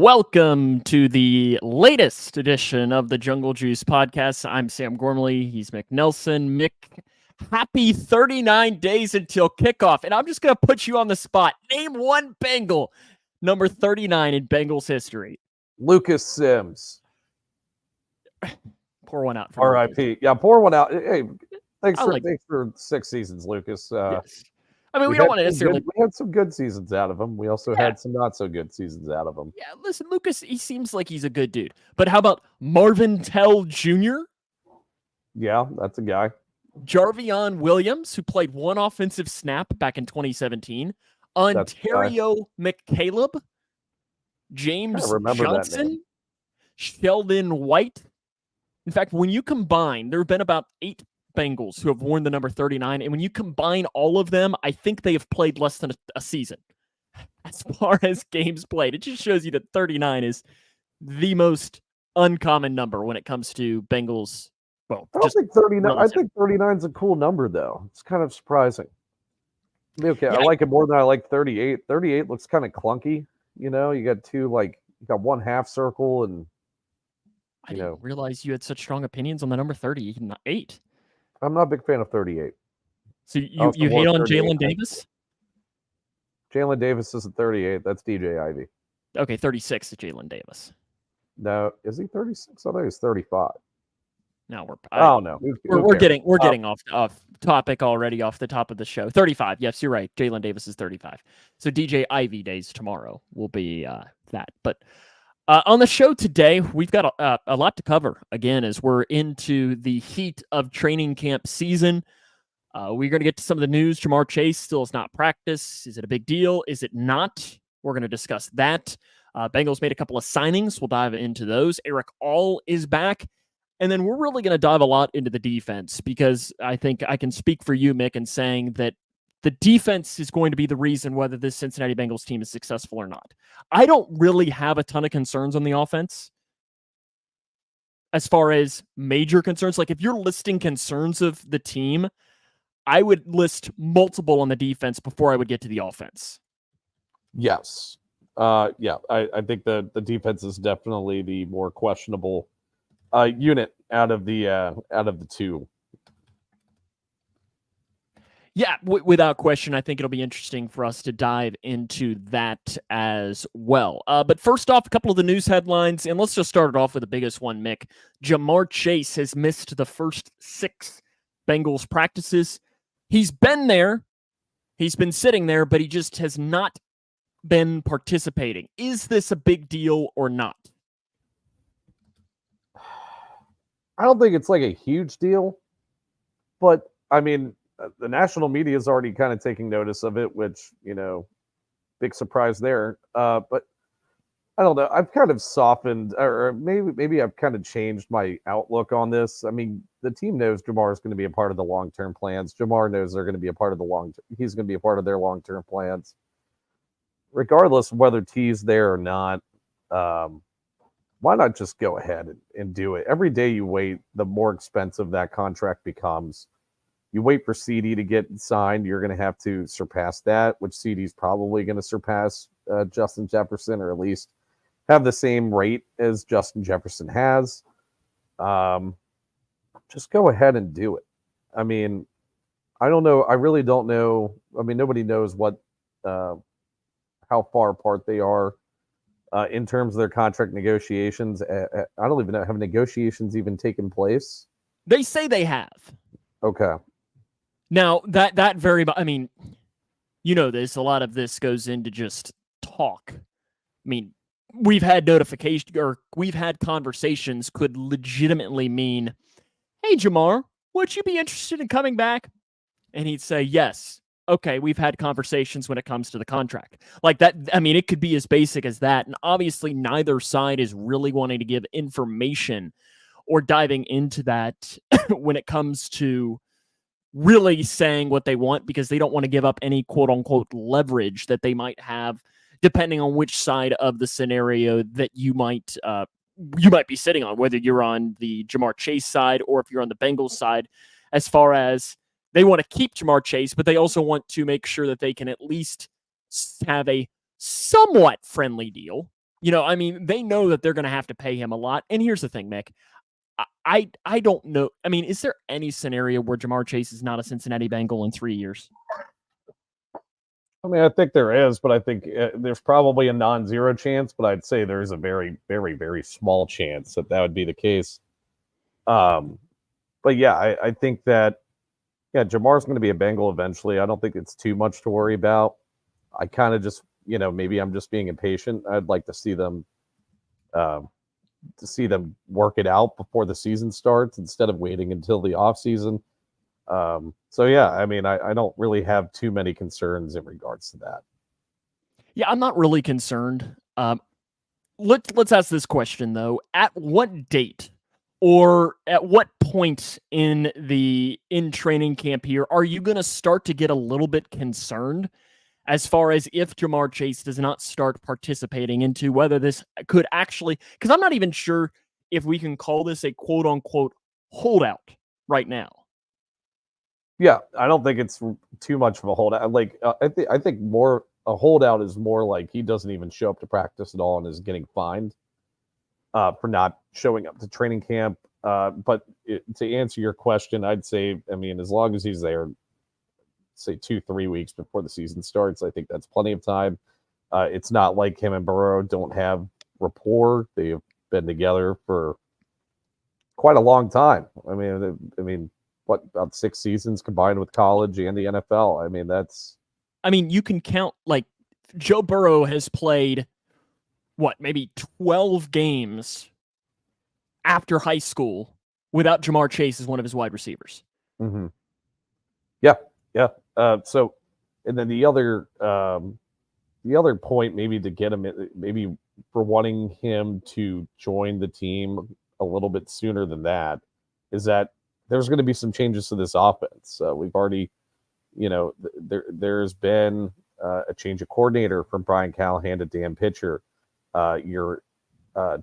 Welcome to the latest edition of the Jungle Juice podcast. I'm Sam Gormley. He's Mick Nelson. Mick, happy 39 days until kickoff. And I'm just going to put you on the spot. Name one Bengal, number 39 in Bengals history. Lucas Sims. Pour one out for R.I.P. Yeah, pour one out. Hey, thanks like for 6 seasons, Lucas. yes. I mean, we don't want to necessarily. We had some good seasons out of him. We also had some not so good seasons out of him. Yeah, listen, Lucas, he seems like he's a good dude. But how about Marvin Tell Jr.? Yeah, that's a guy. Jarvion Williams, who played one offensive snap back in 2017. Ontario McCaleb. James Johnson. Sheldon White. In fact, when you combine, there have been about 8 Bengals who have worn the number 39, and when you combine all of them, I think they have played less than a season as far as games played. It just shows you that 39 is the most uncommon number when it comes to Bengals. Well, I think 39. I think 39 is a cool number, though. It's kind of surprising. Okay, yeah, I like it more than I like 38. 38 looks kind of clunky. You know, you got one half circle, and I didn't realize you had such strong opinions on the number 38. I'm not a big fan of 38. So you hate on Jalen Davis? Jalen Davis isn't 38. That's DJ Ivy. Okay, 36 is Jalen Davis. No, is he 36? I thought he was 35. No, we're getting off topic already, off the top of the show. 35. Yes, you're right. Jalen Davis is 35. So DJ Ivy days tomorrow will be that. But on the show today, we've got a lot to cover, again, as we're into the heat of training camp season. We're going to get to some of the news. Jamar Chase still has not practiced. Is it a big deal? Is it not? We're going to discuss that. Bengals made a couple of signings. We'll dive into those. Eric All is back. And then we're really going to dive a lot into the defense, because I think I can speak for you, Mick, in saying that the defense is going to be the reason whether this Cincinnati Bengals team is successful or not. I don't really have a ton of concerns on the offense as far as major concerns. Like, if you're listing concerns of the team, I would list multiple on the defense before I would get to the offense. Yes. I think the defense is definitely the more questionable unit out of the two. Yeah, without question, I think it'll be interesting for us to dive into that as well. But first off, a couple of the news headlines, and let's just start it off with the biggest one, Mick. Jamar Chase has missed the first 6 Bengals practices. He's been there. He's been sitting there, but he just has not been participating. Is this a big deal or not? I don't think it's like a huge deal, but I mean, the national media is already kind of taking notice of it, which, big surprise there. But I don't know. I've kind of softened, or maybe I've kind of changed my outlook on this. I mean, the team knows Jamar is going to be a part of the long-term plans. Jamar knows they're going to be a part of he's going to be a part of their long-term plans, regardless of whether T's there or not. Why not just go ahead and do it? Every day you wait, the more expensive that contract becomes. You wait for CD to get signed, you're going to have to surpass that, which CD's probably going to surpass Justin Jefferson, or at least have the same rate as Justin Jefferson has. Just go ahead and do it. I mean, I don't know. I really don't know. I mean, nobody knows how far apart they are in terms of their contract negotiations. I don't even know. Have negotiations even taken place? They say they have. Okay. Now, that very, I mean, this, a lot of this goes into just talk. I mean, we've had conversations could legitimately mean, hey, Jamar, would you be interested in coming back? And he'd say, yes. Okay, we've had conversations when it comes to the contract. Like that, I mean, it could be as basic as that. And obviously, neither side is really wanting to give information or diving into that when it comes to really saying what they want, because they don't want to give up any quote-unquote leverage that they might have, depending on which side of the scenario that you might be sitting on, whether you're on the Jamar Chase side or if you're on the Bengals side, as far as they want to keep Jamar Chase, but they also want to make sure that they can at least have a somewhat friendly deal. I mean, they know that they're going to have to pay him a lot. And here's the thing, Mick. I don't know. I mean, is there any scenario where Jamar Chase is not a Cincinnati Bengal in 3 years? I mean, I think there is, but I think there's probably a non-zero chance, but I'd say there's a very, very, very small chance that would be the case. But yeah, I think that, Jamar's going to be a Bengal eventually. I don't think it's too much to worry about. I kind of just, maybe I'm just being impatient. I'd like to see them work it out before the season starts instead of waiting until the off season. So yeah, I mean, I don't really have too many concerns in regards to that. Yeah, I'm not really concerned. Let's ask this question though: at what date or at what point in training camp here are you going to start to get a little bit concerned as far as if Jamar Chase does not start participating into whether this could actually? Because I'm not even sure if we can call this a quote unquote holdout right now. Yeah, I don't think it's too much of a holdout. Like I think more a holdout is more like he doesn't even show up to practice at all and is getting fined for not showing up to training camp. But to answer your question, I'd say, I mean, as long as he's there, say 2-3 weeks before the season starts, I think that's plenty of time. It's not like him and Burrow don't have rapport. They've been together for quite a long time. I mean, what, about 6 seasons combined with college and the NFL? I mean, that's. I mean, you can count, like, Joe Burrow has played, maybe 12 games after high school without Jamar Chase as one of his wide receivers. Mm-hmm. Yeah. So, and then the other point, maybe to get him, maybe for wanting him to join the team a little bit sooner than that, is that there's going to be some changes to this offense. We've already, there's been a change of coordinator from Brian Callahan to Dan Pitcher. Your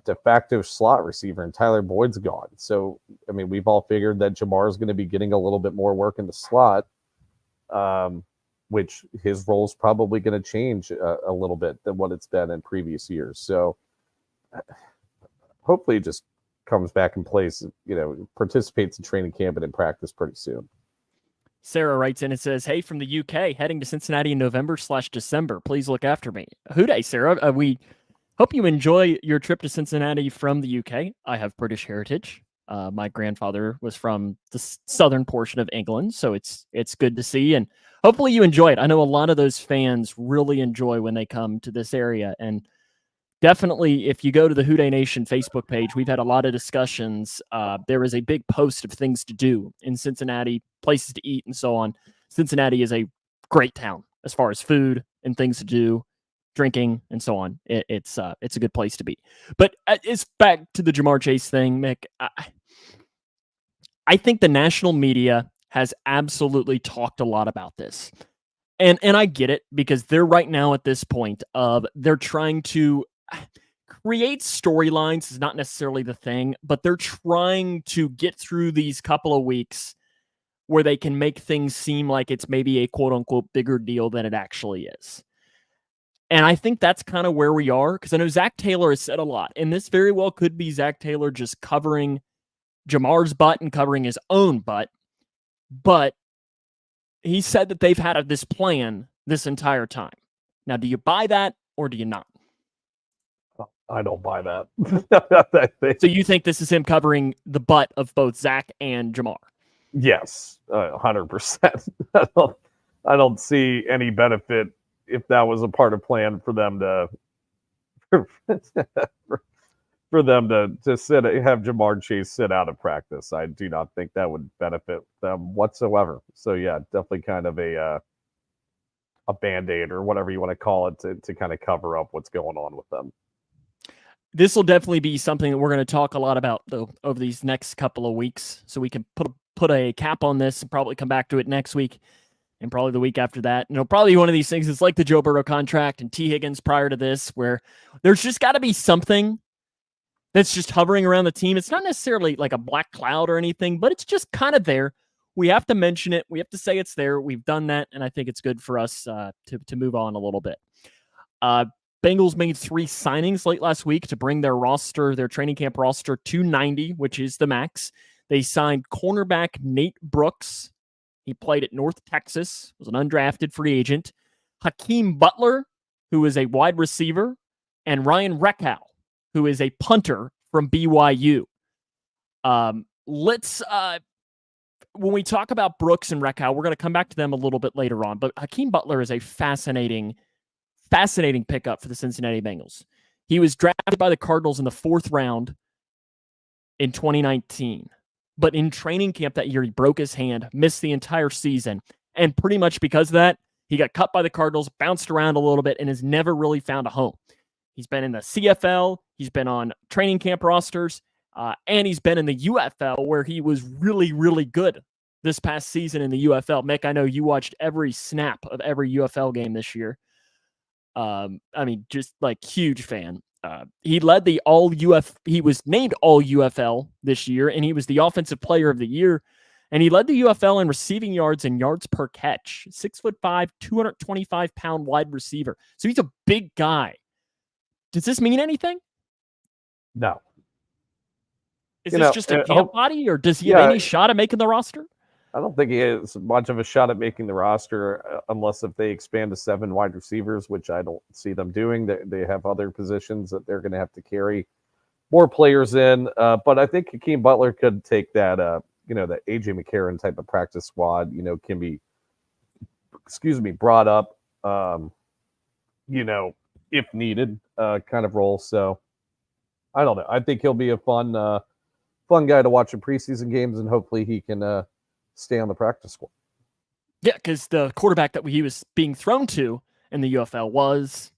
de facto slot receiver and Tyler Boyd's gone. So, I mean, we've all figured that Jamar is going to be getting a little bit more work in the slot, which his role is probably going to change a little bit than what it's been in previous years. So, hopefully, it just comes back in place, participates in training camp and in practice pretty soon. Sarah writes in and says, "Hey, from the UK, heading to Cincinnati in November/December. Please look after me." Hooday, Sarah. We hope you enjoy your trip to Cincinnati from the UK. I have British heritage. My grandfather was from the southern portion of England, so it's good to see, and hopefully you enjoy it. I know a lot of those fans really enjoy when they come to this area, and definitely, if you go to the Houday Nation Facebook page, we've had a lot of discussions. There is a big post of things to do in Cincinnati, places to eat, and so on. Cincinnati is a great town as far as food and things to do, drinking, and so on. It's a good place to be. But it's back to the Jamar Chase thing, Mick. I think the national media has absolutely talked a lot about this. And I get it, because they're right now at this point of they're trying to create storylines is not necessarily the thing, but they're trying to get through these couple of weeks where they can make things seem like it's maybe a quote unquote bigger deal than it actually is. And I think that's kind of where we are, because I know Zach Taylor has said a lot, and this very well could be Zach Taylor just covering Jamar's butt and covering his own butt. But he said that they've had this plan this entire time. Now, do you buy that or do you not? I don't buy that. So you think this is him covering the butt of both Zach and Jamar? Yes, 100%. I don't see any benefit if that was a part of plan for them to for them to have Jamar Chase sit out of practice. I do not think that would benefit them whatsoever. So yeah, definitely kind of a Band-Aid or whatever you want to call it to kind of cover up what's going on with them. This will definitely be something that we're going to talk a lot about, though, over these next couple of weeks. So we can put a cap on this and probably come back to it next week and probably the week after that. And it'll probably be one of these things. It's like the Joe Burrow contract and T. Higgins prior to this, where there's just got to be something that's just hovering around the team. It's not necessarily like a black cloud or anything, but it's just kind of there. We have to mention it. We have to say it's there. We've done that, and I think it's good for us to move on a little bit. Bengals made 3 signings late last week to bring their training camp roster to 90, which is the max. They signed cornerback Nate Brooks. He played at North Texas, was an undrafted free agent. Hakeem Butler, who is a wide receiver, and Ryan Reckow, who is a punter from BYU. When we talk about Brooks and Reckow, we're going to come back to them a little bit later on, but Hakeem Butler is a fascinating pickup for the Cincinnati Bengals. He was drafted by the Cardinals in the 4th round in 2019, but in training camp that year, he broke his hand, missed the entire season, and pretty much because of that, he got cut by the Cardinals, bounced around a little bit, and has never really found a home. He's been in the CFL, he's been on training camp rosters, and he's been in the UFL where he was really, really good this past season in the UFL. Mick, I know you watched every snap of every UFL game this year. Just like huge fan. He led the he was named All UFL this year, and he was the Offensive Player of the Year. And he led the UFL in receiving yards and yards per catch. 6'5", 225-pound wide receiver. So he's a big guy. Does this mean anything? No. Is this just a camp body, or does he have any shot at making the roster? I don't think he has much of a shot at making the roster unless if they expand to 7 wide receivers, which I don't see them doing. They have other positions that they're going to have to carry more players in. But I think Hakeem Butler could take that, that A.J. McCarron type of practice squad, can be, brought up, if needed kind of role. So I don't know. I think he'll be a fun guy to watch in preseason games, and hopefully he can stay on the practice squad. Yeah, because the quarterback that he was being thrown to in the UFL was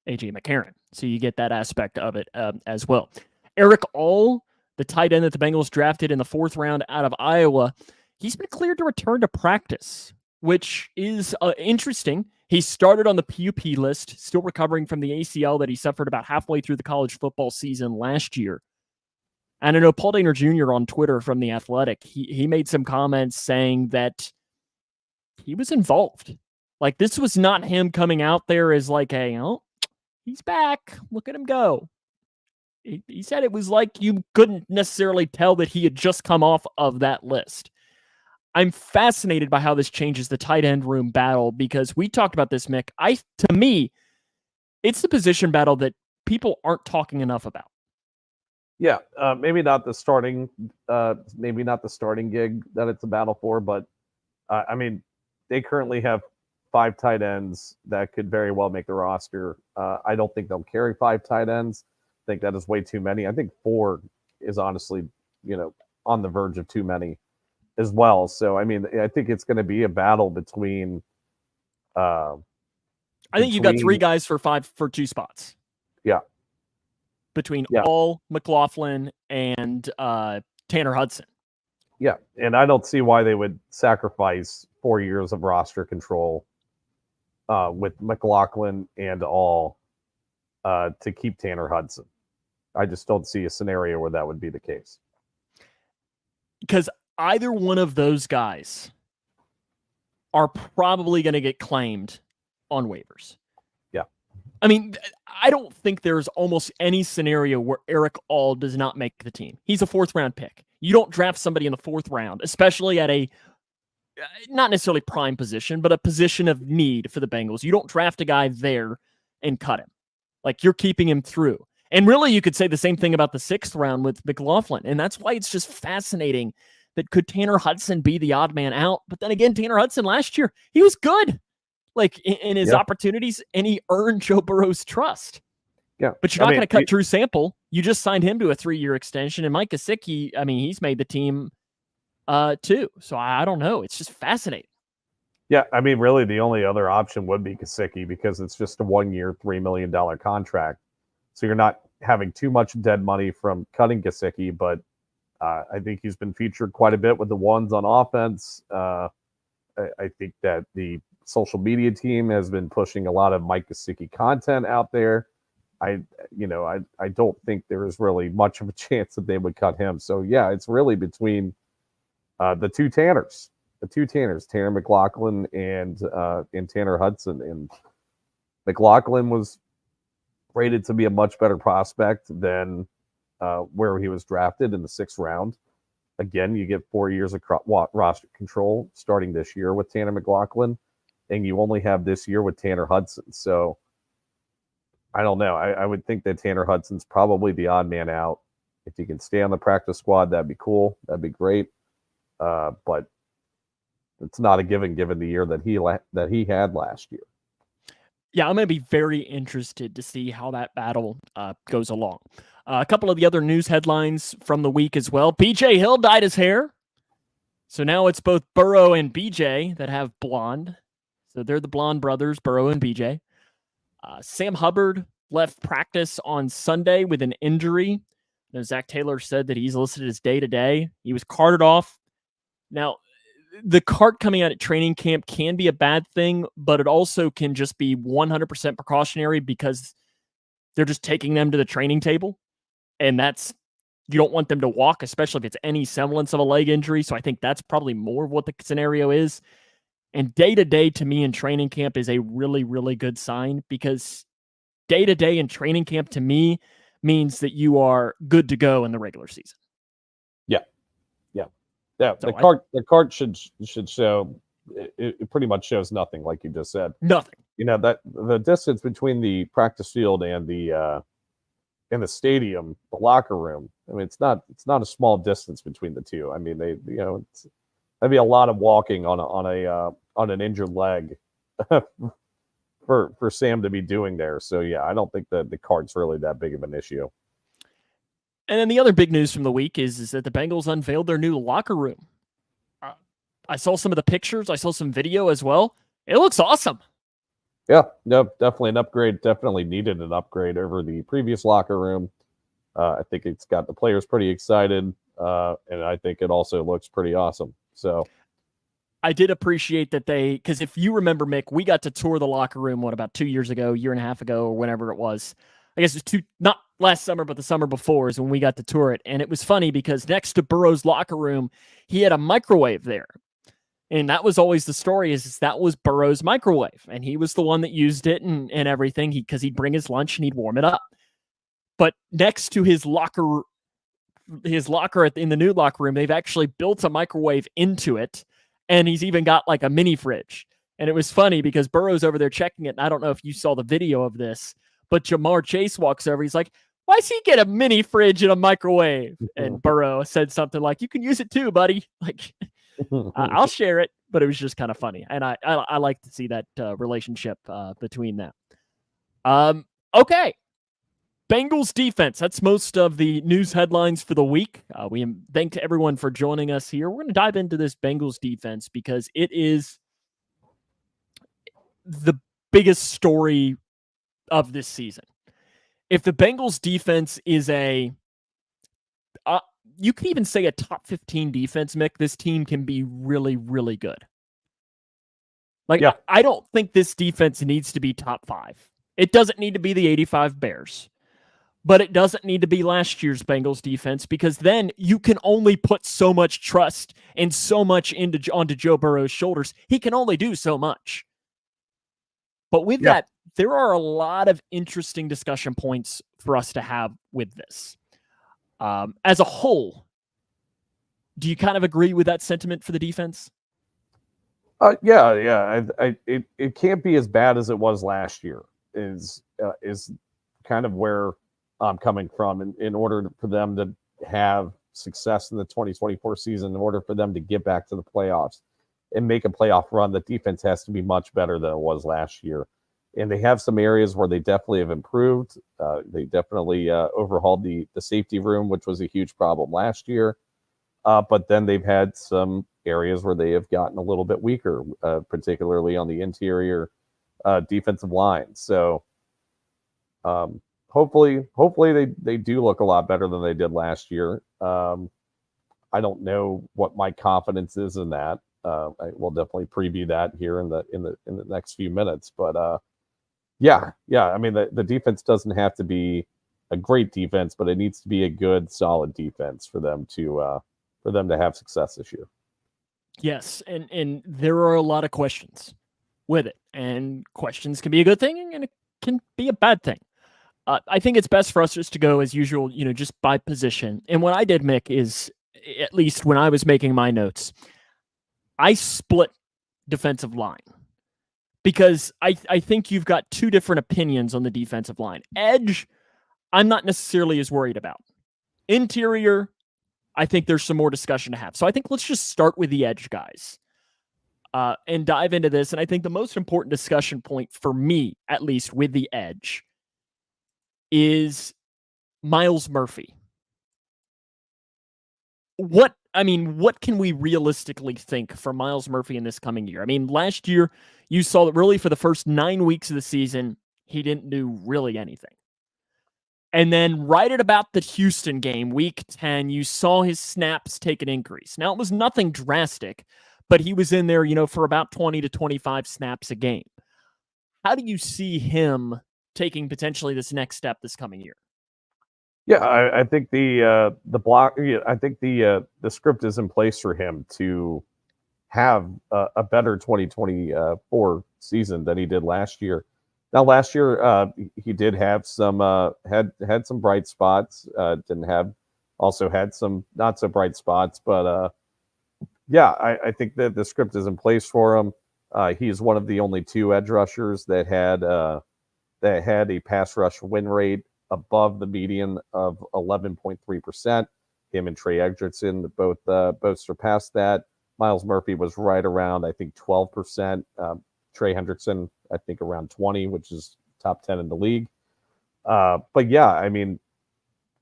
A.J. McCarron. So you get that aspect of it as well. Eric All, the tight end that the Bengals drafted in the 4th round out of Iowa, he's been cleared to return to practice, which is interesting. He started on the PUP list, still recovering from the ACL that he suffered about halfway through the college football season last year. And I know Paul Dehner Jr. on Twitter from The Athletic, he made some comments saying that he was involved. Like, this was not him coming out there as like he's back, look at him go. He said it was like you couldn't necessarily tell that he had just come off of that list. I'm fascinated by how this changes the tight end room battle, because we talked about this, Mick. To me, it's the position battle that people aren't talking enough about. Yeah, maybe not the starting gig that it's a battle for, but they currently have 5 tight ends that could very well make the roster. I don't think they'll carry 5 tight ends. I think that is way too many. I think 4 is honestly, on the verge of too many as well. So, I think it's going to be a battle between. I think you've got 3 guys for 2 spots. Yeah. Between All, McLaughlin, and Tanner Hudson. Yeah, and I don't see why they would sacrifice 4 years of roster control with McLaughlin and All to keep Tanner Hudson. I just don't see a scenario where that would be the case. Because either one of those guys are probably going to get claimed on waivers. Yeah. I don't think there's almost any scenario where Eric All does not make the team. He's a 4th round pick. You don't draft somebody in the 4th round, especially at a not necessarily prime position, but a position of need for the Bengals. You don't draft a guy there and cut him. Like, you're keeping him through. And really, you could say the same thing about the 6th round with McLaughlin. And that's why it's just fascinating that could Tanner Hudson be the odd man out? But then again, Tanner Hudson last year, he was good. Like, in his opportunities, and he earned Joe Burrow's trust. Yeah. But you're not going to cut Drew Sample. You just signed him to a 3-year extension. And Mike Gesicki, he's made the team too. So I don't know. It's just fascinating. Yeah, really the only other option would be Gesicki, because it's just a 1-year, $3 million contract. So you're not having too much dead money from cutting Gesicki, but I think he's been featured quite a bit with the ones on offense. I think that the social media team has been pushing a lot of Mike Gesicki content out there. I don't think there is really much of a chance that they would cut him. So yeah, it's really between the two Tanners, Tanner McLaughlin and Tanner Hudson. And McLaughlin was rated to be a much better prospect than where he was drafted in the 6th round. Again, you get 4 years of roster control starting this year with Tanner McLaughlin, and you only have this year with Tanner Hudson. So I don't know. I would think that Tanner Hudson's probably the odd man out. If he can stay on the practice squad, that'd be cool. That'd be great. But it's not a given the year that he had last year. Yeah, I'm going to be very interested to see how that battle goes along. A couple of the other news headlines from the week as well. BJ Hill dyed his hair. So now it's both Burrow and BJ that have blonde. So they're the blonde brothers, Burrow and BJ. Sam Hubbard left practice on Sunday with an injury. Now, Zach Taylor said that he's listed as day-to-day. He was carted off. Now, the cart coming out at training camp can be a bad thing, but it also can just be 100% precautionary because they're just taking them to the training table. And you don't want them to walk, especially if it's any semblance of a leg injury. So I think that's probably more of what the scenario is. And day-to-day to me in training camp is a really, really good sign because day-to-day in training camp to me means that you are good to go in the regular season. Yeah, so the cart should show. It pretty much shows nothing, like you just said. Nothing. That the distance between the practice field and the stadium, the locker room. I mean, it's not a small distance between the two. I mean, that'd be a lot of walking on an injured leg for Sam to be doing there. So yeah, I don't think that the cart's really that big of an issue. And then the other big news from the week is that the Bengals unveiled their new locker room. I saw some of the pictures. I saw some video as well. It looks awesome. Yeah, no, definitely an upgrade. Definitely needed an upgrade over the previous locker room. I think it's got the players pretty excited, and I think it also looks pretty awesome. So I did appreciate that because if you remember, Mick, we got to tour the locker room, about 2 years ago, year and a half ago, or whenever it was. I guess it was not last summer, but the summer before is when we got to tour it. And it was funny because next to Burrow's locker room, he had a microwave there. And that was always the story is that was Burrow's microwave. And he was the one that used it and everything because he'd bring his lunch and he'd warm it up. But next to his locker in the new locker room, they've actually built a microwave into it. And he's even got like a mini fridge. And it was funny because Burrow's over there checking it. And I don't know if you saw the video of this, but Jamar Chase walks over. He's like, why does he get a mini fridge and a microwave? And Burrow said something like, you can use it too, buddy. Like, I'll share it. But it was just kind of funny. And I like to see that relationship between them. Okay. Bengals defense. That's most of the news headlines for the week. We thank everyone for joining us here. We're going to dive into this Bengals defense because it is the biggest story of this season. If the Bengals defense is you can even say a top 15 defense, Mick, this team can be really, really good. I don't think this defense needs to be top 5. It doesn't need to be the 85 Bears, but it doesn't need to be last year's Bengals defense because then you can only put so much trust and so much onto Joe Burrow's shoulders. He can only do so much. But with that, there are a lot of interesting discussion points for us to have with this. As a whole, do you kind of agree with that sentiment for the defense? Yeah. It can't be as bad as it was last year. Is kind of where I'm coming from. In order for them to have success in the 2024 season, in order for them to get back to the playoffs and make a playoff run, the defense has to be much better than it was last year. And they have some areas where they definitely have improved. They definitely overhauled the safety room, which was a huge problem last year. But then they've had some areas where they have gotten a little bit weaker, particularly on the interior defensive line. So hopefully they do look a lot better than they did last year. I don't know what my confidence is in that. I will definitely preview that here in the next few minutes. But yeah. I mean, the defense doesn't have to be a great defense, but it needs to be a good, solid defense for them to have success this year. Yes, and there are a lot of questions with it, and questions can be a good thing and it can be a bad thing. I think it's best for us just to go as usual, just by position. And what I did, Mick, is at least when I was making my notes, I split defensive line because I think you've got two different opinions on the defensive line. Edge, I'm not necessarily as worried about. Interior, I think there's some more discussion to have. So I think let's just start with the edge guys and dive into this. And I think the most important discussion point for me, at least with the edge, is Myles Murphy. What can we realistically think for Myles Murphy in this coming year? I mean, last year you saw that really for the first 9 weeks of the season, he didn't do really anything. And then right at about the Houston game, week 10, you saw his snaps take an increase. Now, it was nothing drastic, but he was in there, for about 20 to 25 snaps a game. How do you see him taking potentially this next step this coming year? Yeah, I think the block. I think the script is in place for him to have a better 2024 season than he did last year. Now, last year he did have some had some bright spots. Also had some not so bright spots, but yeah, I think that the script is in place for him. He's one of the only two edge rushers that had a pass rush win rate above the median of 11.3%. Him and Trey Edgerton both surpassed that. Myles Murphy was right around, I think, 12%. Trey Hendrickson, I think, around 20, which is top 10 in the league. But yeah, I mean,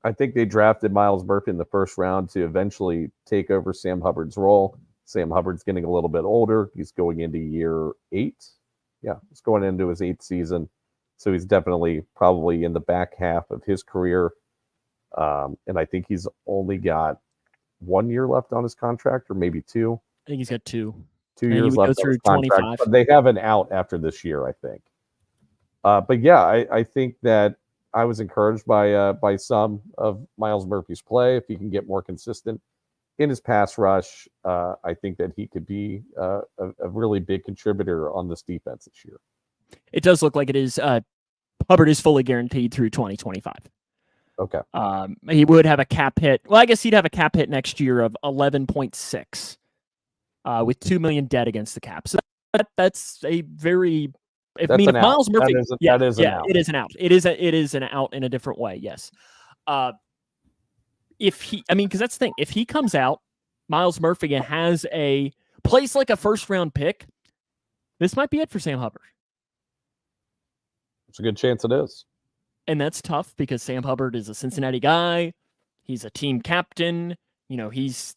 I think they drafted Myles Murphy in the first round to eventually take over Sam Hubbard's role. Sam Hubbard's getting a little bit older. He's going into year 8. Yeah, he's going into his 8th season. So he's definitely probably in the back half of his career. And I think he's only got 1 year left on his contract, or maybe 2. I think he's got 2. 2 years left on his contract. But they have an out after this year, I think. But yeah, I think that I was encouraged by some of Myles Murphy's play. If he can get more consistent in his pass rush, I think that he could be a really big contributor on this defense this year. It does look like it is. Hubbard is fully guaranteed through 2025. Okay. He would have a cap hit. Well, I guess he'd have a cap hit next year of 11.6 with $2 million dead against the cap. So that's a very. If Myles Murphy, that is an out. It is an out. It is an out in a different way. Yes. Because that's the thing. If he comes out, Myles Murphy, and has a plays like a first round pick, this might be it for Sam Hubbard. It's a good chance it is. And that's tough because Sam Hubbard is a Cincinnati guy. He's a team captain. He's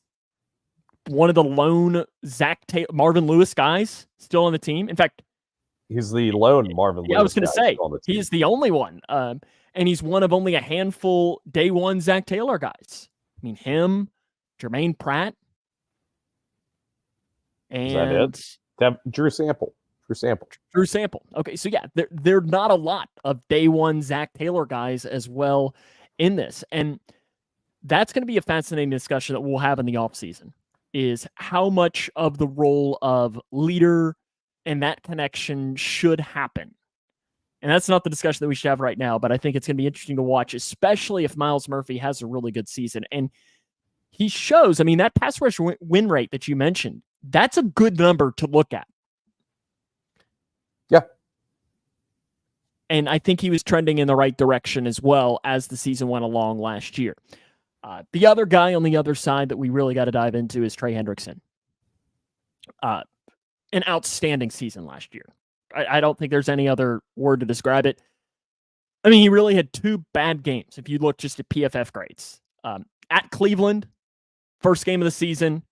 one of the lone Marvin Lewis guys still on the team. In fact, he's the lone Marvin Lewis. Yeah, I was going to say, he is the only one. And he's one of only a handful day one Zach Taylor guys. I mean, him, Jermaine Pratt, and is that it? Drew Sample. Okay, so yeah, there are not a lot of day one Zach Taylor guys as well in this. And that's going to be a fascinating discussion that we'll have in the offseason, is how much of the role of leader and that connection should happen. And that's not the discussion that we should have right now, but I think it's going to be interesting to watch, especially if Myles Murphy has a really good season. And he shows, that pass rush win rate that you mentioned, that's a good number to look at. Yeah. And I think he was trending in the right direction as well as the season went along last year. The other guy on the other side that we really got to dive into is Trey Hendrickson. An outstanding season last year. I don't think there's any other word to describe it. He really had 2 bad games if you look just at PFF grades. At Cleveland, first game of the season,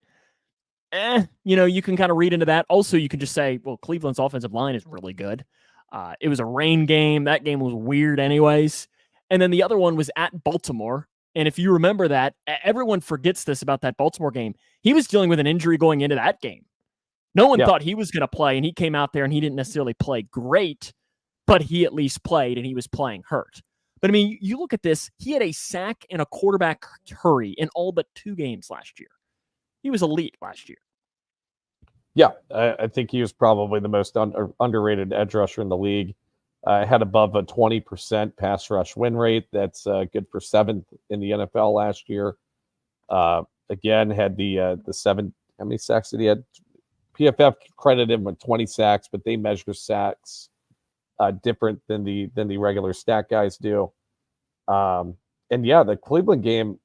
you can kind of read into that. Also, you can just say, well, Cleveland's offensive line is really good. It was a rain game. That game was weird anyways. And then the other one was at Baltimore. And if you remember that, everyone forgets this about that Baltimore game. He was dealing with an injury going into that game. No one thought he was going to play, and he came out there and he didn't necessarily play great, but he at least played, and he was playing hurt. But you look at this, he had a sack and a quarterback hurry in all but 2 games last year. He was elite last year. Yeah, I think he was probably the most underrated edge rusher in the league. Had above a 20% pass rush win rate. That's good for 7th in the NFL last year. Again, had the 7. How many sacks did he had? PFF credited him with 20 sacks, but they measure sacks different than the regular stat guys do. And yeah, the Cleveland game.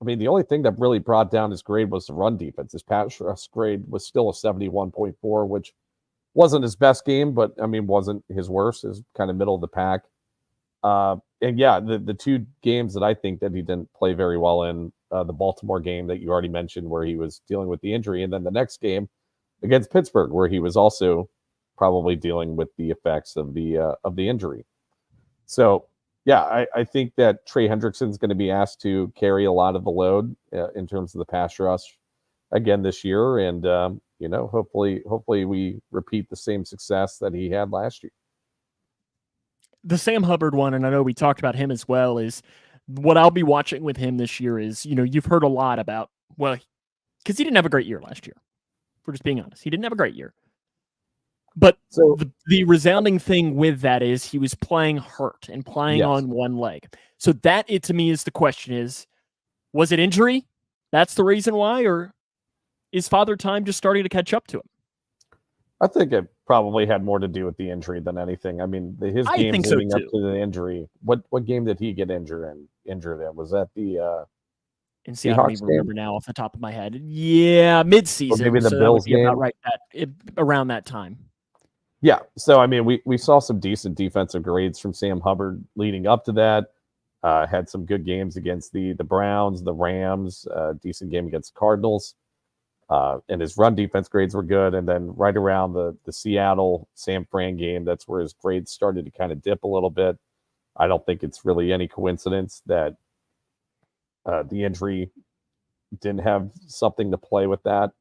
I mean, the only thing that really brought down his grade was the run defense. His pass rush grade was still a 71.4, which wasn't his best game, but I mean, wasn't his worst. Is kind of middle of the pack. And yeah, the 2 games that I think that he didn't play very well in, the Baltimore game that you already mentioned, where he was dealing with the injury, and then the next game against Pittsburgh, where he was also probably dealing with the effects of the injury. So yeah, I think that Trey Hendrickson's going to be asked to carry a lot of the load in terms of the pass rush again this year, and hopefully we repeat the same success that he had last year. The Sam Hubbard one, and I know we talked about him as well, is what I'll be watching with him this year is, you've heard a lot about, well, because he didn't have a great year last year. If we're just being honest. He didn't have a great year. But so the resounding thing with that is he was playing hurt and playing on one leg. So that, to me, is the question is, was it injury? That's the reason why? Or is Father Time just starting to catch up to him? I think it probably had more to do with the injury than anything. I mean, his game leading up to the injury. What game did he get injured in? Was that the and see, I don't even remember now off the top of my head. Yeah, mid-season. Or maybe the Bills game. About around that time. Yeah. So, I mean, we saw some decent defensive grades from Sam Hubbard leading up to that. Had some good games against the Browns, the Rams, decent game against the Cardinals. And his run defense grades were good. And then right around the Seattle San Fran game, that's where his grades started to kind of dip a little bit. I don't think it's really any coincidence that the injury didn't have something to play with that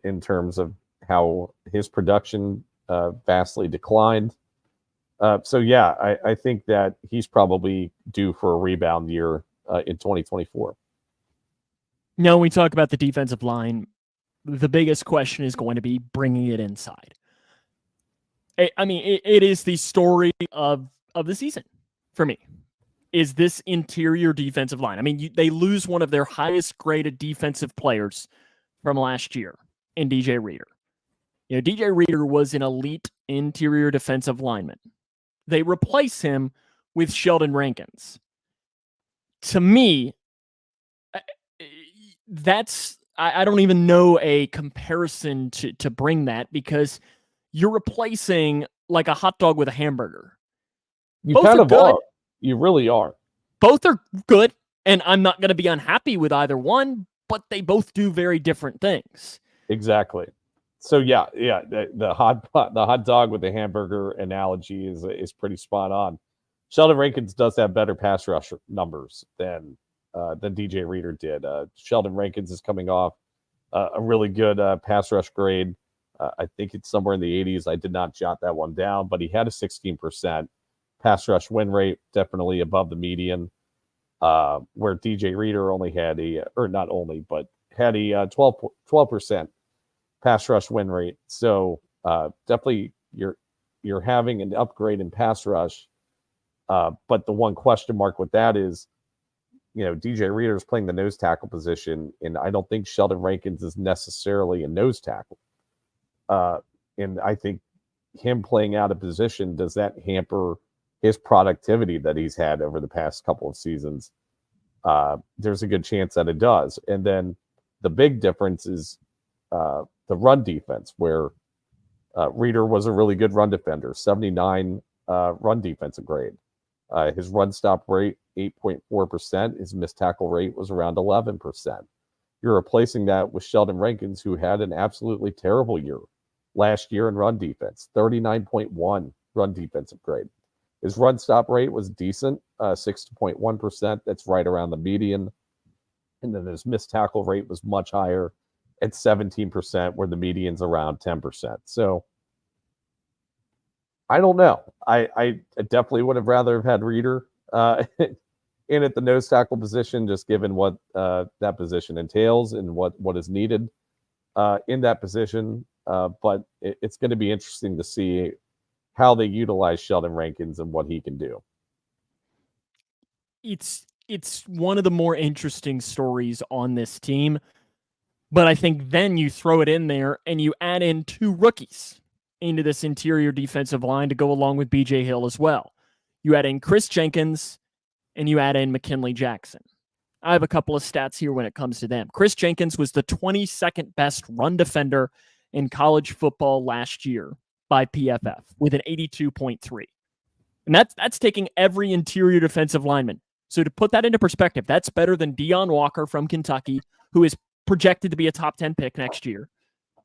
in terms of how his production vastly declined. So, yeah, I think that he's probably due for a rebound year in 2024. Now, when we talk about the defensive line, the biggest question is going to be bringing it inside. I mean, it is the story of the season for me, is this interior defensive line. I mean, they lose one of their highest graded defensive players from last year in DJ Reader. DJ Reader was an elite interior defensive lineman. They replace him with Sheldon Rankins. To me, I don't even know a comparison to bring that, because you're replacing like a hot dog with a hamburger. You kind of are. You really are. Both are good, and I'm not going to be unhappy with either one, but they both do very different things. Exactly. So yeah, the hot dog with the hamburger analogy is pretty spot on. Sheldon Rankins does have better pass rush numbers than DJ Reader did. Sheldon Rankins is coming off a really good pass rush grade. I think it's somewhere in the 80s. I did not jot that one down, but he had a 16% pass rush win rate, definitely above the median, where DJ Reader only had had a 12% pass rush win rate. So definitely you're having an upgrade in pass rush. But the one question mark with that is, DJ Reader is playing the nose tackle position, and I don't think Sheldon Rankins is necessarily a nose tackle. And I think him playing out of position, does that hamper his productivity that he's had over the past couple of seasons? There's a good chance that it does. And then the big difference is the run defense, where Reader was a really good run defender, 79 run defensive grade. His run stop rate, 8.4%. His missed tackle rate was around 11%. You're replacing that with Sheldon Rankins, who had an absolutely terrible year last year in run defense, 39.1 run defensive grade. His run stop rate was decent, 6.1%. That's right around the median. And then his missed tackle rate was much higher at 17%, where the median's around 10%. So I don't know. I definitely would have rather have had Reader in at the nose tackle position, just given what that position entails and what is needed in that position. But it's going to be interesting to see how they utilize Sheldon Rankins and what he can do. It's one of the more interesting stories on this team, but I think then you throw it in there and you add in 2 rookies into this interior defensive line to go along with BJ Hill as well. You add in Chris Jenkins and you add in McKinley Jackson. I have a couple of stats here when it comes to them. Chris Jenkins was the 22nd best run defender in college football last year by PFF with an 82.3. And that's taking every interior defensive lineman. So to put that into perspective, that's better than Deion Walker from Kentucky, who is projected to be a top 10 pick next year.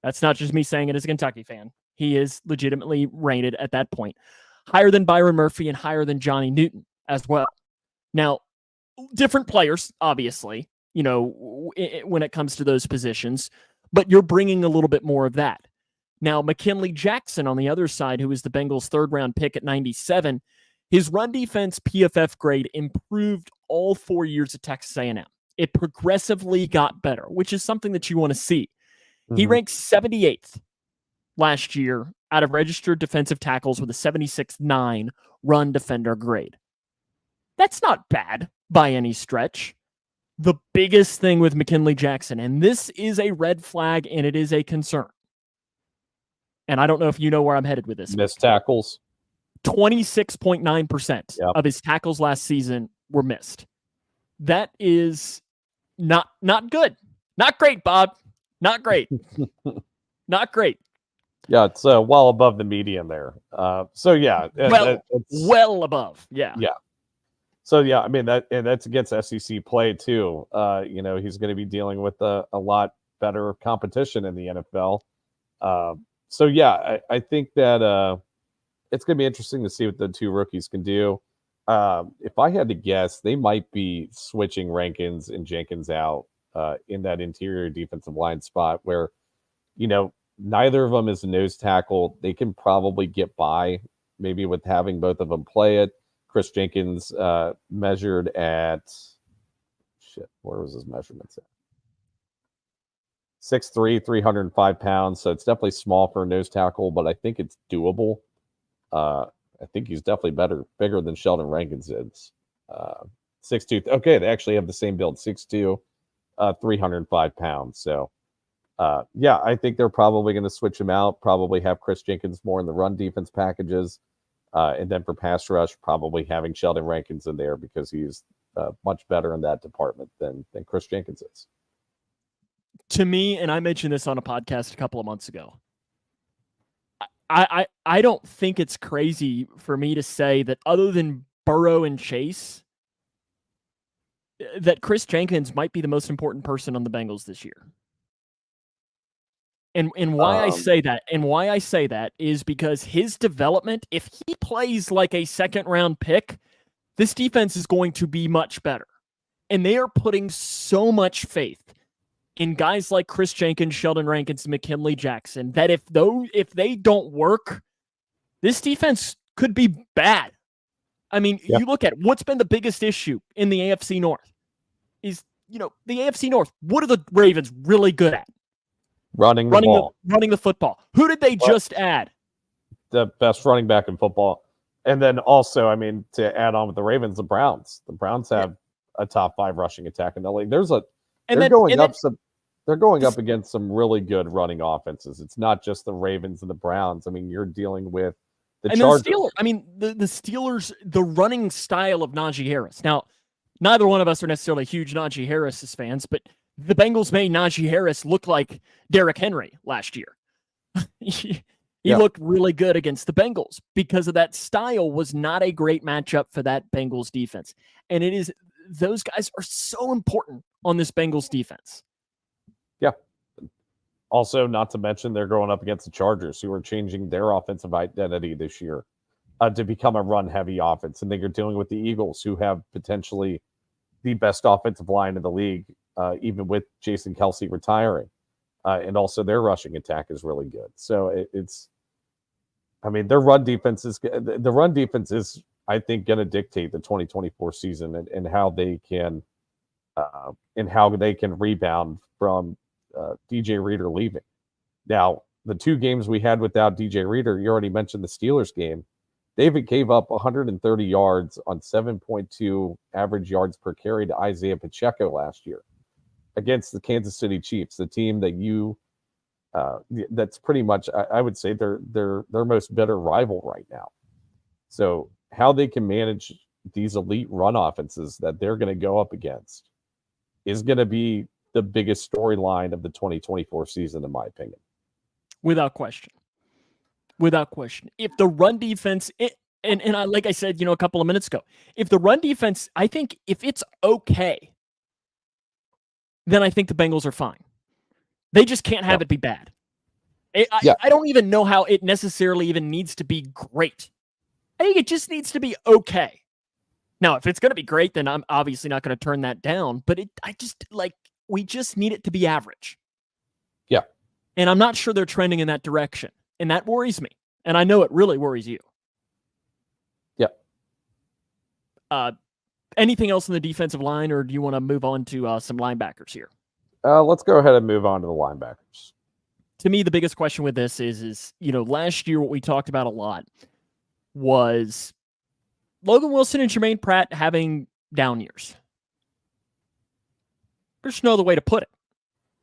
That's not just me saying it as a Kentucky fan. He is legitimately rated at that point. Higher than Byron Murphy and higher than Johnny Newton as well. Now, different players, obviously, when it comes to those positions, but you're bringing a little bit more of that. Now, McKinley Jackson on the other side, who was the Bengals' 3rd-round pick at 97, his run defense PFF grade improved all 4 years at Texas A&M. It progressively got better, which is something that you want to see. Mm-hmm. He ranked 78th last year out of registered defensive tackles with a 76.9 run defender grade. That's not bad by any stretch. The biggest thing with McKinley Jackson, and this is a red flag and it is a concern, and I don't know if you know where I'm headed with this. Missed tackles. 26.9% of his tackles last season were missed. That is not good. Not great, Bob. Not great. Not great. Yeah, it's well above the median there. Well above. Yeah. Yeah. So yeah, I mean that's against SEC play too. He's going to be dealing with a lot better competition in the NFL. So yeah, I think that it's going to be interesting to see what the 2 rookies can do. If I had to guess, they might be switching Rankins and Jenkins out in that interior defensive line spot where, neither of them is a nose tackle. They can probably get by maybe with having both of them play it. Chris Jenkins measured at where was his measurements at? 6'3", 305 pounds. So it's definitely small for a nose tackle, but I think it's doable. I think he's definitely bigger than Sheldon Rankins is. 6'2". Okay, they actually have the same build, 6'2", 305 pounds. So, I think they're probably going to switch him out, probably have Chris Jenkins more in the run defense packages. And then for pass rush, probably having Sheldon Rankins in there because he's much better in that department than Chris Jenkins is. To me, and I mentioned this on a podcast a couple of months ago, I don't think it's crazy for me to say that other than Burrow and Chase, that Chris Jenkins might be the most important person on the Bengals this year. And why I say that is because his development, if he plays like a 2nd-round pick, this defense is going to be much better. And they are putting so much faith in guys like Chris Jenkins, Sheldon Rankins, and McKinley Jackson that if they don't work, this defense could be bad. I mean, You look at what's been the biggest issue in the AFC North is, the AFC North. What are the Ravens really good at? Running the football. Who did they just add? The best running back in football. And then also, I mean, to add on with the Ravens, the Browns. The Browns have a top 5 rushing attack in the league. They're going up against some really good running offenses. It's not just the Ravens and the Browns. I mean, you're dealing with the Chargers. The Steelers, the running style of Najee Harris. Now, neither one of us are necessarily huge Najee Harris fans, but the Bengals made Najee Harris look like Derrick Henry last year. He looked really good against the Bengals because of that style was not a great matchup for that Bengals defense. And those guys are so important on this Bengals defense. Yeah. Also, not to mention, they're going up against the Chargers, who are changing their offensive identity this year to become a run-heavy offense. And then you're dealing with the Eagles, who have potentially the best offensive line in the league, even with Jason Kelce retiring. And also their rushing attack is really good. So their run defense is, I think, going to dictate the 2024 season and how they can rebound from DJ Reader leaving. Now, the two games we had without DJ Reader, you already mentioned the Steelers game. David gave up 130 yards on 7.2 average yards per carry to Isaiah Pacheco last year against the Kansas City Chiefs, the team that that's pretty much, I would say, their most bitter rival right now. So how they can manage these elite run offenses that they're going to go up against is going to be the biggest storyline of the 2024 season, in my opinion. Without question. Without question. If the run defense, like I said, a couple of minutes ago, if the run defense, I think if it's okay, then I think the Bengals are fine. They just can't have it be bad. I don't even know how it necessarily even needs to be great. I think it just needs to be okay. Now, if it's going to be great, then I'm obviously not going to turn that down. But we just need it to be average. Yeah. And I'm not sure they're trending in that direction. And that worries me. And I know it really worries you. Yeah. Anything else in the defensive line, or do you want to move on to some linebackers here? Let's go ahead and move on to the linebackers. To me, the biggest question with this is last year what we talked about a lot was Logan Wilson and Jermaine Pratt having down years. There's no other way to put it.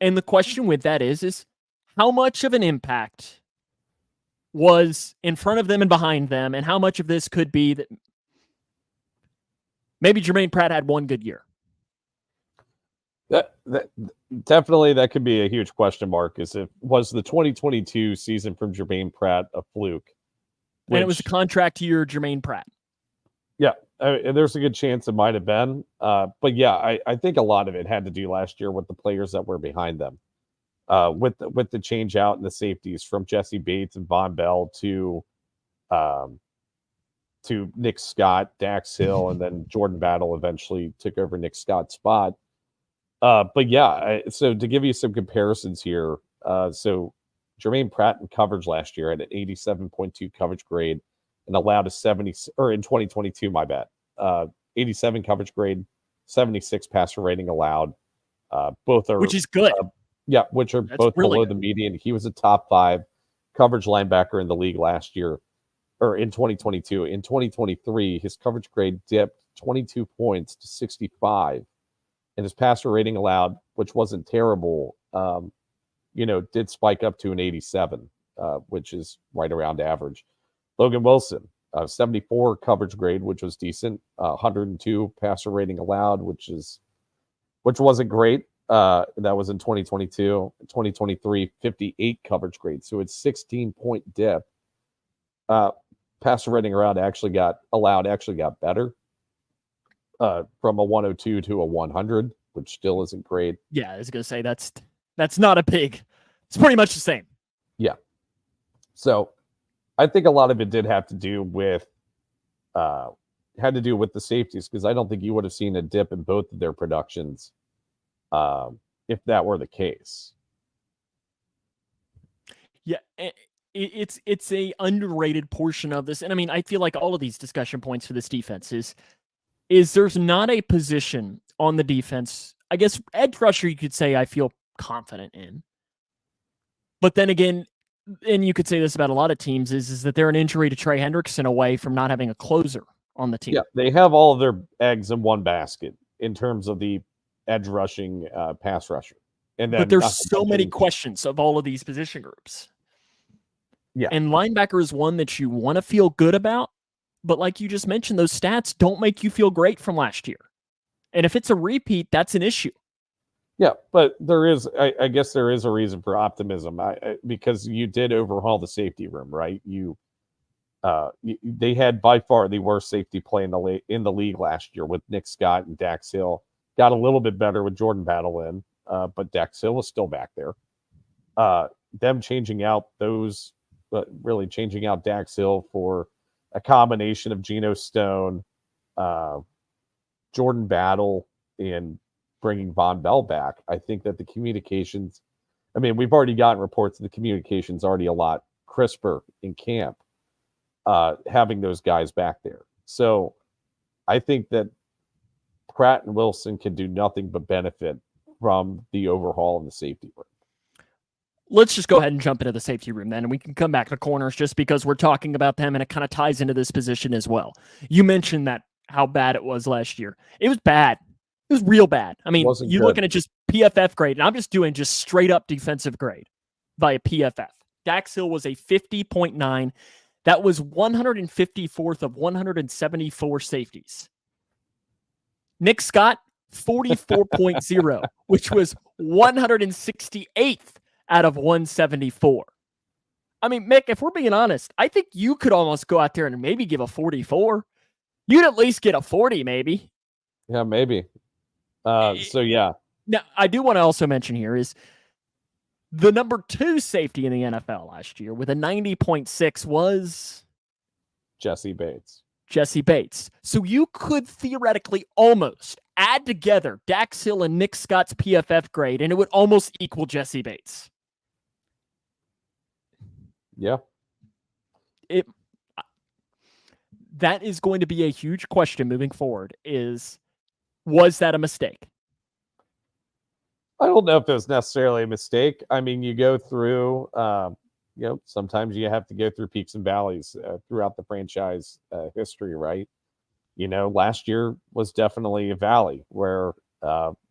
And the question with that is how much of an impact was in front of them and behind them, and how much of this could be that maybe Jermaine Pratt had one good year? That definitely that could be a huge question mark. Was the 2022 season from Jermaine Pratt a fluke? And it was a contract year, Jermaine Pratt. Yeah, and there's a good chance it might have been. But yeah, I think a lot of it had to do last year with the players that were behind them. With the change out in the safeties from Jesse Bates and Von Bell to Nick Scott, Dax Hill, and then Jordan Battle eventually took over Nick Scott's spot. But yeah, so to give you some comparisons here, so Jermaine Pratt in coverage last year had an 87.2 coverage grade and allowed a 70, or in 2022, my bad, 87 coverage grade, 76 passer rating allowed. Both are, which is good. Which are both below the median. He was a top 5 coverage linebacker in the league last year, or in 2022. In 2023, his coverage grade dipped 22 points to 65, and his passer rating allowed, which wasn't terrible, did spike up to an 87, which is right around average. Logan Wilson, 74 coverage grade, which was decent, 102 passer rating allowed, which wasn't great. That was in 2022. 2023, 58 coverage grade. So it's 16-point dip. Passer rating allowed actually got better from a 102 to a 100, which still isn't great. Yeah, I was going to say that's not a big. It's pretty much the same. Yeah. So I think a lot of it did have to do with the safeties, because I don't think you would have seen a dip in both of their productions if that were the case. Yeah, it's a underrated portion of this, and I mean, I feel like all of these discussion points for this defense is there's not a position on the defense. I guess edge rusher you could say I feel confident in, but then again, and you could say this about a lot of teams, is that they're an injury to Trey Hendrickson away from not having a closer on the team. Yeah, they have all of their eggs in one basket in terms of the edge rushing pass rusher. And then, but there's so many questions of all of these position groups. Yeah. And linebacker is one that you want to feel good about, but like you just mentioned, those stats don't make you feel great from last year. And if it's a repeat, that's an issue. Yeah, but there is, I guess there is a reason for optimism, because you did overhaul the safety room, right? They had by far the worst safety play in the league last year with Nick Scott and Dax Hill. Got a little bit better with Jordan Battle in, but Dax Hill was still back there. Them changing out really changing out Dax Hill for a combination of Geno Stone, Jordan Battle, and bringing Von Bell back. I think that the communications, I mean, we've already gotten reports that the communications already a lot crisper in camp, having those guys back there. So I think that Pratt and Wilson can do nothing but benefit from the overhaul in the safety room. let's just go ahead and jump into the safety room then, and we can come back to corners just because we're talking about them and it kind of ties into this position as well. You mentioned that how bad it was last year. It was bad. It was real bad. I mean, Wasn't you're good. looking at just PFF grade, and I'm just doing just straight up defensive grade via PFF. Dax Hill was a 50.9. That was 154th of 174 safeties. Nick Scott, 44.0, which was 168th out of 174. I mean, Mick, if we're being honest, I think you could almost go out there and maybe give a 44. You'd at least get a 40, maybe. Yeah, maybe. So, yeah. Now, I do want to also mention here is the number 2 safety in the NFL last year with a 90.6 was Jesse Bates. So you could theoretically almost add together Dax Hill and Nick Scott's PFF grade, and it would almost equal Jesse Bates. Yeah. That is going to be a huge question moving forward was that a mistake? I don't know if it was necessarily a mistake. I mean, you go through, sometimes you have to go through peaks and valleys throughout the franchise history, right? Last year was definitely a valley where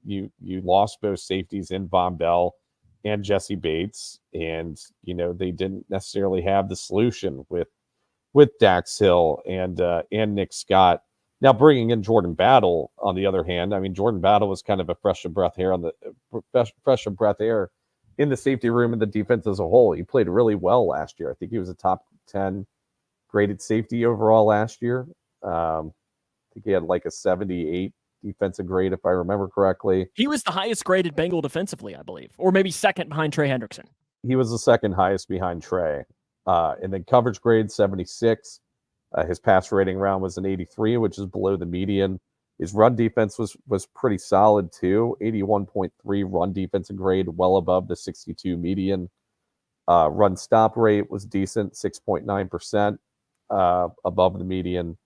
you lost both safeties in Von Bell and Jesse Bates, and they didn't necessarily have the solution with Dax Hill and Nick Scott. Now, bringing in Jordan Battle, on the other hand, I mean, Jordan Battle was kind of a fresh of breath air in the safety room and the defense as a whole. He played really well last year. I think he was a top 10 graded safety overall last year. I think he had like a 78 defensive grade, if I remember correctly. He was the highest graded Bengal defensively, I believe, or maybe second behind Trey Hendrickson. He was the second highest behind Trey. And then coverage grade 76. His pass rating round was an 83, which is below the median. His run defense was pretty solid too. 81.3 run defensive grade, well above the 62 median. Run stop rate was decent, 6.9%, above the median.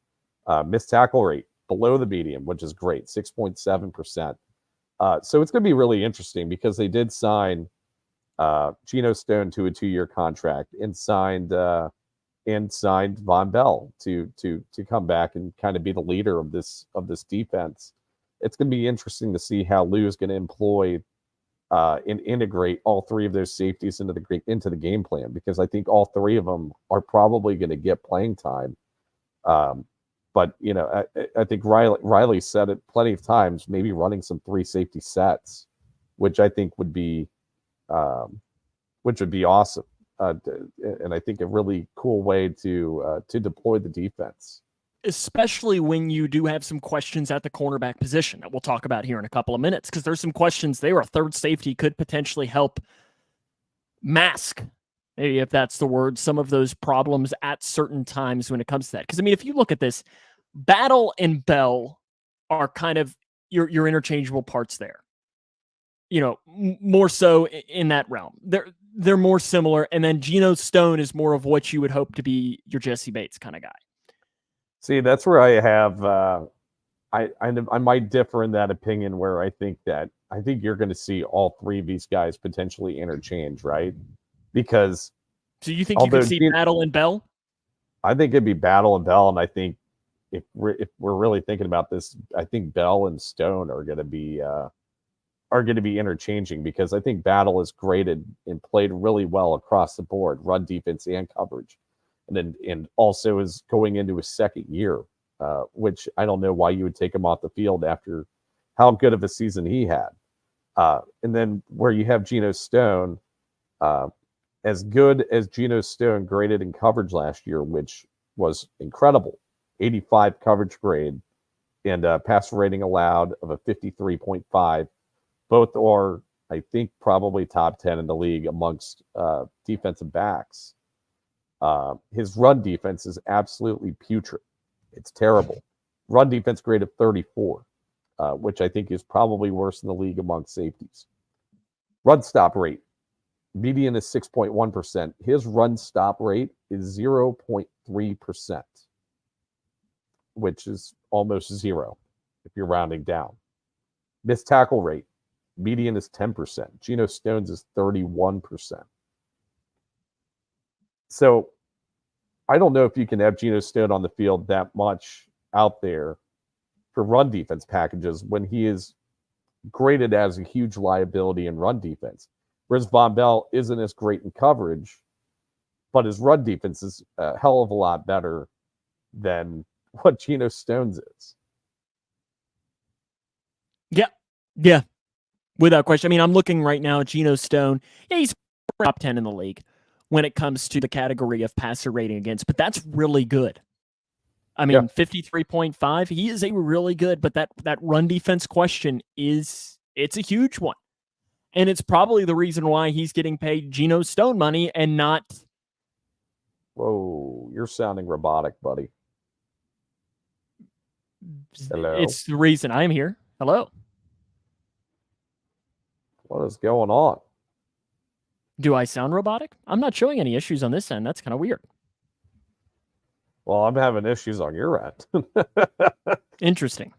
Missed tackle rate below the median, which is great, 6.7%. So it's going to be really interesting because they did sign Geno Stone to a 2-year contract and signed Von Bell to come back and kind of be the leader of this defense. It's going to be interesting to see how Lou is going to employ and integrate all 3 of those safeties into the game plan, because I think all 3 of them are probably going to get playing time. But I think Riley said it plenty of times, maybe running some 3 safety sets, which I think would be awesome. And I think a really cool way to deploy the defense. Especially when you do have some questions at the cornerback position that we'll talk about here in a couple of minutes, because there's some questions there. A third safety could potentially help mask, maybe if that's the word, some of those problems at certain times when it comes to that. Because, I mean, if you look at this, Battle and Bell are kind of your interchangeable parts there. More so in that realm. They're more similar, and then Geno Stone is more of what you would hope to be your Jesse Bates kind of guy. See, that's where I have I might differ in that opinion, where I think you're going to see all 3 of these guys potentially interchange, right? Because so you think you could see Battle and Bell? I think it'd be Battle and Bell, and I think if we're really thinking about this, I think Bell and Stone are going to be interchanging, because I think Battle is graded and played really well across the board, run defense and coverage, and also is going into his second year, which I don't know why you would take him off the field after how good of a season he had. And then where you have Geno Stone, as good as Geno Stone graded in coverage last year, which was incredible, 85 coverage grade and pass rating allowed of a 53.5. Both are, I think, probably top 10 in the league amongst defensive backs. His run defense is absolutely putrid. It's terrible. Run defense grade of 34, which I think is probably worse in the league amongst safeties. Run stop rate, median is 6.1%. His run stop rate is 0.3%, which is almost 0 if you're rounding down. Missed tackle rate, median is 10%. Geno Stone's is 31%. So I don't know if you can have Geno Stone on the field that much out there for run defense packages when he is graded as a huge liability in run defense. Whereas Von Bell isn't as great in coverage, but his run defense is a hell of a lot better than what Geno Stone's is. Yeah, without question. I mean, I'm looking right now at Geno Stone. Yeah, he's top 10 in the league when it comes to the category of passer rating against, but that's really good. I mean, 53.5, he is a really good, but that run defense question it's a huge one. And it's probably the reason why he's getting paid Geno Stone money and not. Whoa, you're sounding robotic, buddy. Hello. It's the reason I'm here. Hello. What is going on? Do I sound robotic? I'm not showing any issues on this end. That's kind of weird. Well, I'm having issues on your end. Interesting.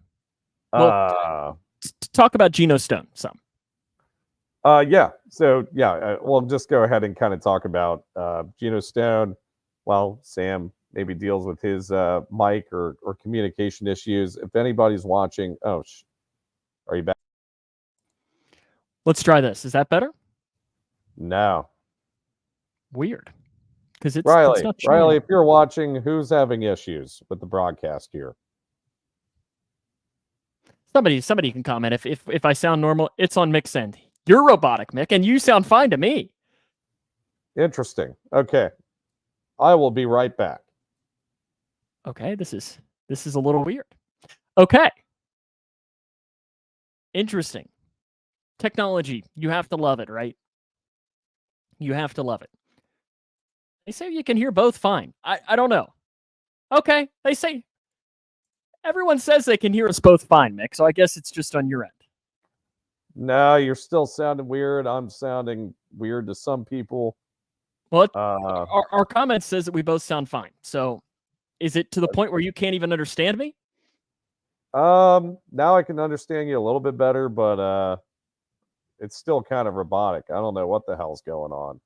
Well, talk about Geno Stone some. Yeah. So, yeah, we'll just go ahead and kind of talk about Geno Stone. Well, Sam maybe deals with his mic or communication issues. If anybody's watching, are you back? Let's try this. Is that better? No. Weird. Because it's Riley. not Riley, if you're watching, who's having issues with the broadcast here? Somebody can comment if I sound normal. It's on Mick's end. You're robotic, Mick, and you sound fine to me. Interesting. Okay. I will be right back. Okay, this is a little weird. Okay. Interesting. Technology, you have to love it, right? You have to love it. They say you can hear both fine. I don't know. Okay, they say everyone says they can hear us both fine, Mick, so I guess it's just on your end. No, you're still sounding weird. I'm sounding weird to some people. Well, our comment says that we both sound fine. So is it to the point where you can't even understand me? Now I can understand you a little bit better, but it's still kind of robotic. I don't know what the hell's going on.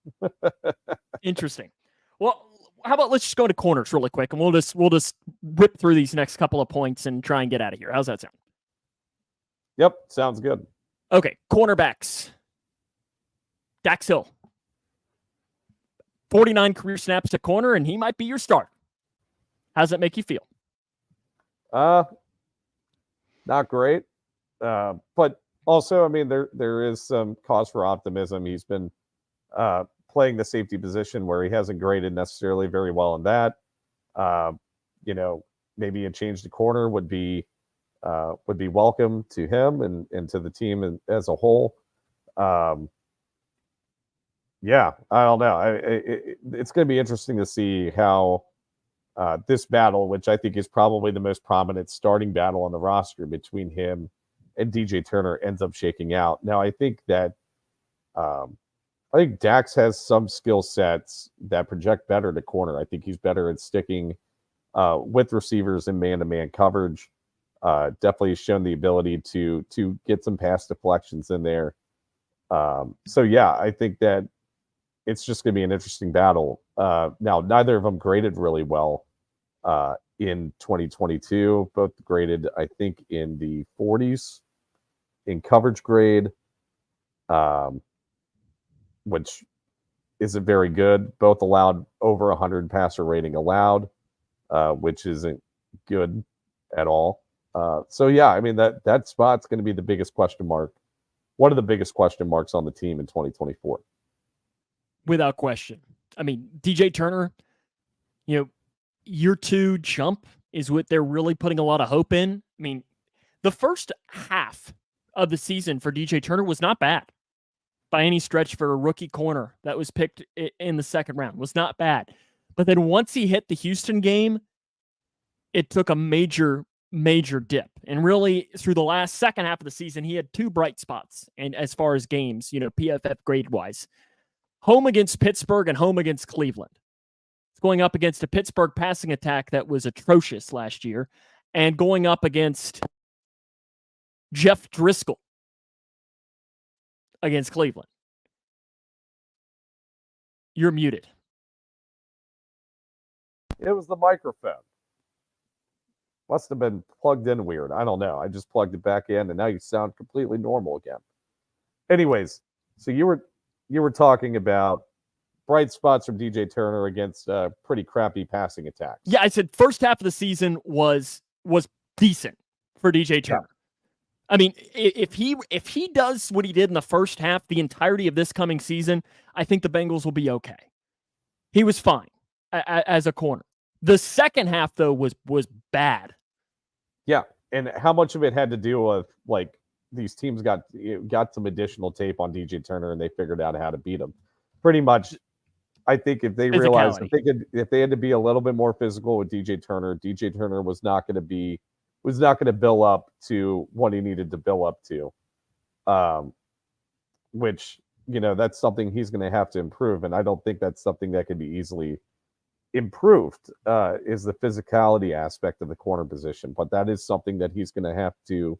Interesting. Well, how about let's just go to corners really quick, and we'll just rip through these next couple of points and try and get out of here. How's that sound? Yep, sounds good. Okay, cornerbacks. Dax Hill. 49 career snaps to corner, and he might be your starter. How's that make you feel? Not great. But also, I mean, there is some cause for optimism. He's been playing the safety position where he hasn't graded necessarily very well in that. Maybe a change to corner would be welcome to him and to the team as a whole. Yeah, I don't know. It's going to be interesting to see how this battle, which I think is probably the most prominent starting battle on the roster between him and DJ Turner, ends up shaking out. Now, I think that I think Dax has some skill sets that project better to corner. I think he's better at sticking with receivers in man-to-man coverage. Definitely has shown the ability to get some pass deflections in there. So yeah, I think that it's just going to be an interesting battle. Now, neither of them graded really well in 2022. Both graded, I think, in the 40s in coverage grade, which isn't very good. Both allowed over 100 passer rating allowed, which isn't good at all. So yeah, I mean that spot's going to be the biggest question mark. One of the biggest question marks on the team in 2024. Without question. I mean, DJ Turner, year 2 jump is what they're really putting a lot of hope in. I mean, the first half of the season for DJ Turner was not bad by any stretch for a rookie corner that was picked in the second round. Was not bad. But then once he hit the Houston game, it took a major dip. And really, through the last second half of the season, he had 2 bright spots. And as far as games, PFF grade-wise. Home against Pittsburgh and home against Cleveland. It's going up against a Pittsburgh passing attack that was atrocious last year and going up against Jeff Driscoll against Cleveland. You're muted. It was the microphone. Must have been plugged in weird. I don't know. I just plugged it back in, and now you sound completely normal again. Anyways, so you were talking about bright spots from DJ Turner against pretty crappy passing attacks. Yeah, I said first half of the season was decent for DJ Turner. Yeah. I mean, if he does what he did in the first half, the entirety of this coming season, I think the Bengals will be okay. He was fine as a corner. The second half, though, was bad. Yeah, and how much of it had to do with, like, these teams got some additional tape on DJ Turner and they figured out how to beat him. Pretty much, I think if they realized if they had to be a little bit more physical with DJ Turner was not going to build up to what he needed to build up to, which, you know, that's something he's going to have to improve, and I don't think that's something that can be easily improved, is the physicality aspect of the corner position, but that is something that he's going to have to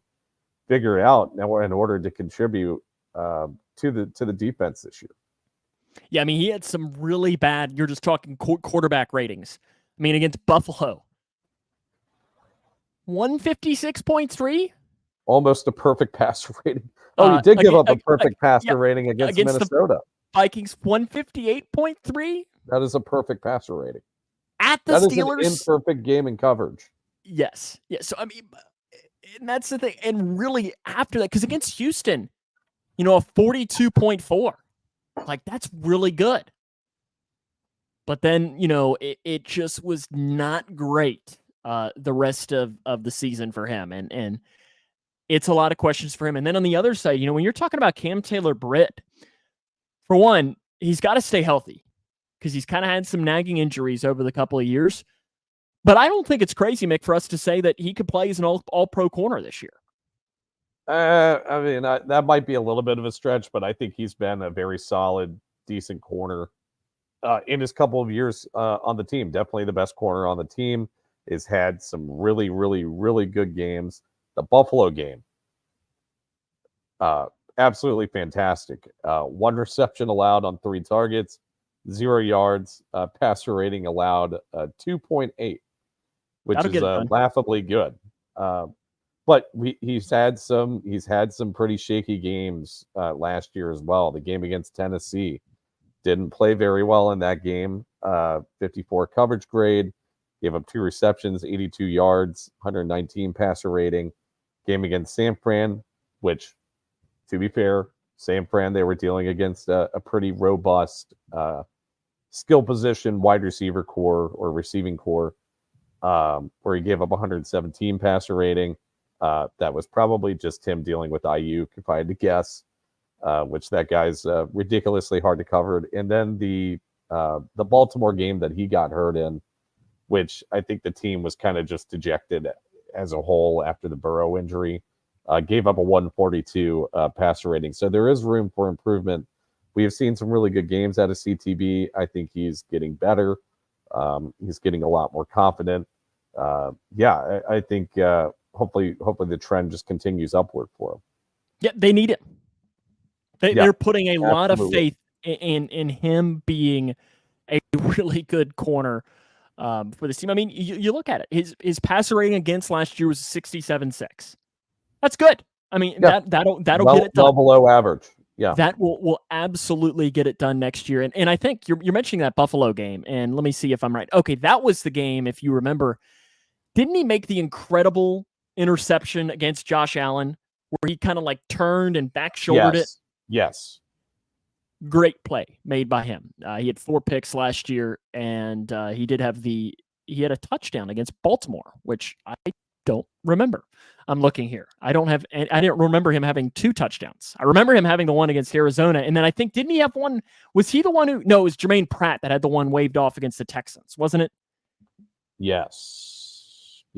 figure out now in order to contribute to the defense this year. Yeah, I mean, he had some really bad, you're just talking quarterback ratings. I mean, against Buffalo, 156.3? Almost a perfect passer rating. Oh, he did give up a perfect passer rating against Minnesota. Vikings, 158.3? That is a perfect passer rating. At the Steelers. That is an imperfect game in coverage. Yes. Yeah. So, I mean, and that's the thing. And really, after that, because against Houston, you know, a 42.4. Like, that's really good. But then, you know, it just was not great the rest of the season for him. And it's a lot of questions for him. And then on the other side, you know, when you're talking about Cam Taylor-Britt, for one, he's got to stay healthy because he's kind of had some nagging injuries over the couple of years. But I don't think it's crazy, Mick, for us to say that he could play as an all-pro corner this year. I mean, that might be a little bit of a stretch, but I think he's been a very solid, decent corner in his couple of years on the team. Definitely the best corner on the team. Has had some really, really, really good games. The Buffalo game, absolutely fantastic. 1 reception allowed on 3 targets, 0 yards. Passer rating allowed 2.8, which is laughably good. But he's had some pretty shaky games last year as well. The game against Tennessee, didn't play very well in that game. 54 coverage grade, gave up 2 receptions, 82 yards, 119 passer rating. Game against San Fran, which, to be fair, San Fran, they were dealing against a pretty robust skill position wide receiver core or receiving core, where he gave up 117 passer rating. That was probably just him dealing with Ayuk, if I had to guess, which that guy's ridiculously hard to cover. And then the Baltimore game that he got hurt in, which I think the team was kind of just dejected as a whole after the Burrow injury, gave up a 142 passer rating. So there is room for improvement. We have seen some really good games out of CTB. I think he's getting better. He's getting a lot more confident. I think hopefully the trend just continues upward for him. Yeah, they need it. They're putting a lot of faith in him being a really good corner for this team. I mean, you look at it. His passer rating against last year was 67.6. That's good. I mean, that'll get it done. Well below average. Yeah, that will absolutely get it done next year. And I think you're mentioning that Buffalo game. And let me see if I'm right. Okay, that was the game. If you remember, didn't he make the incredible interception against Josh Allen where he kind of like turned and back shouldered it? Yes. Great play made by him. He had 4 picks last year, and he had a touchdown against Baltimore, which I don't remember. I'm looking here. I didn't remember him having 2 touchdowns. I remember him having the one against Arizona, and then I think, didn't he have one? Was he the one who? No, it was Jermaine Pratt that had the one waved off against the Texans, wasn't it? Yes.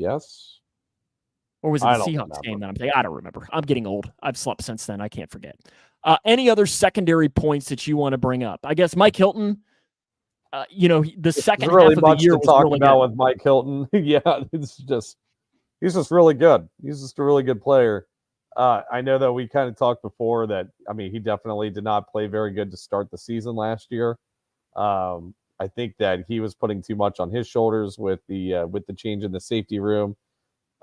Or was it the Seahawks game that I'm thinking? I don't remember. I'm getting old. I've slept since then. I can't forget. Any other secondary points that you want to bring up? I guess Mike Hilton, the second half of the year was really good. With Mike Hilton. Yeah, he's just really good. He's just a really good player. I know that we kind of talked before that, I mean, he definitely did not play very good to start the season last year. I think that he was putting too much on his shoulders with the change in the safety room,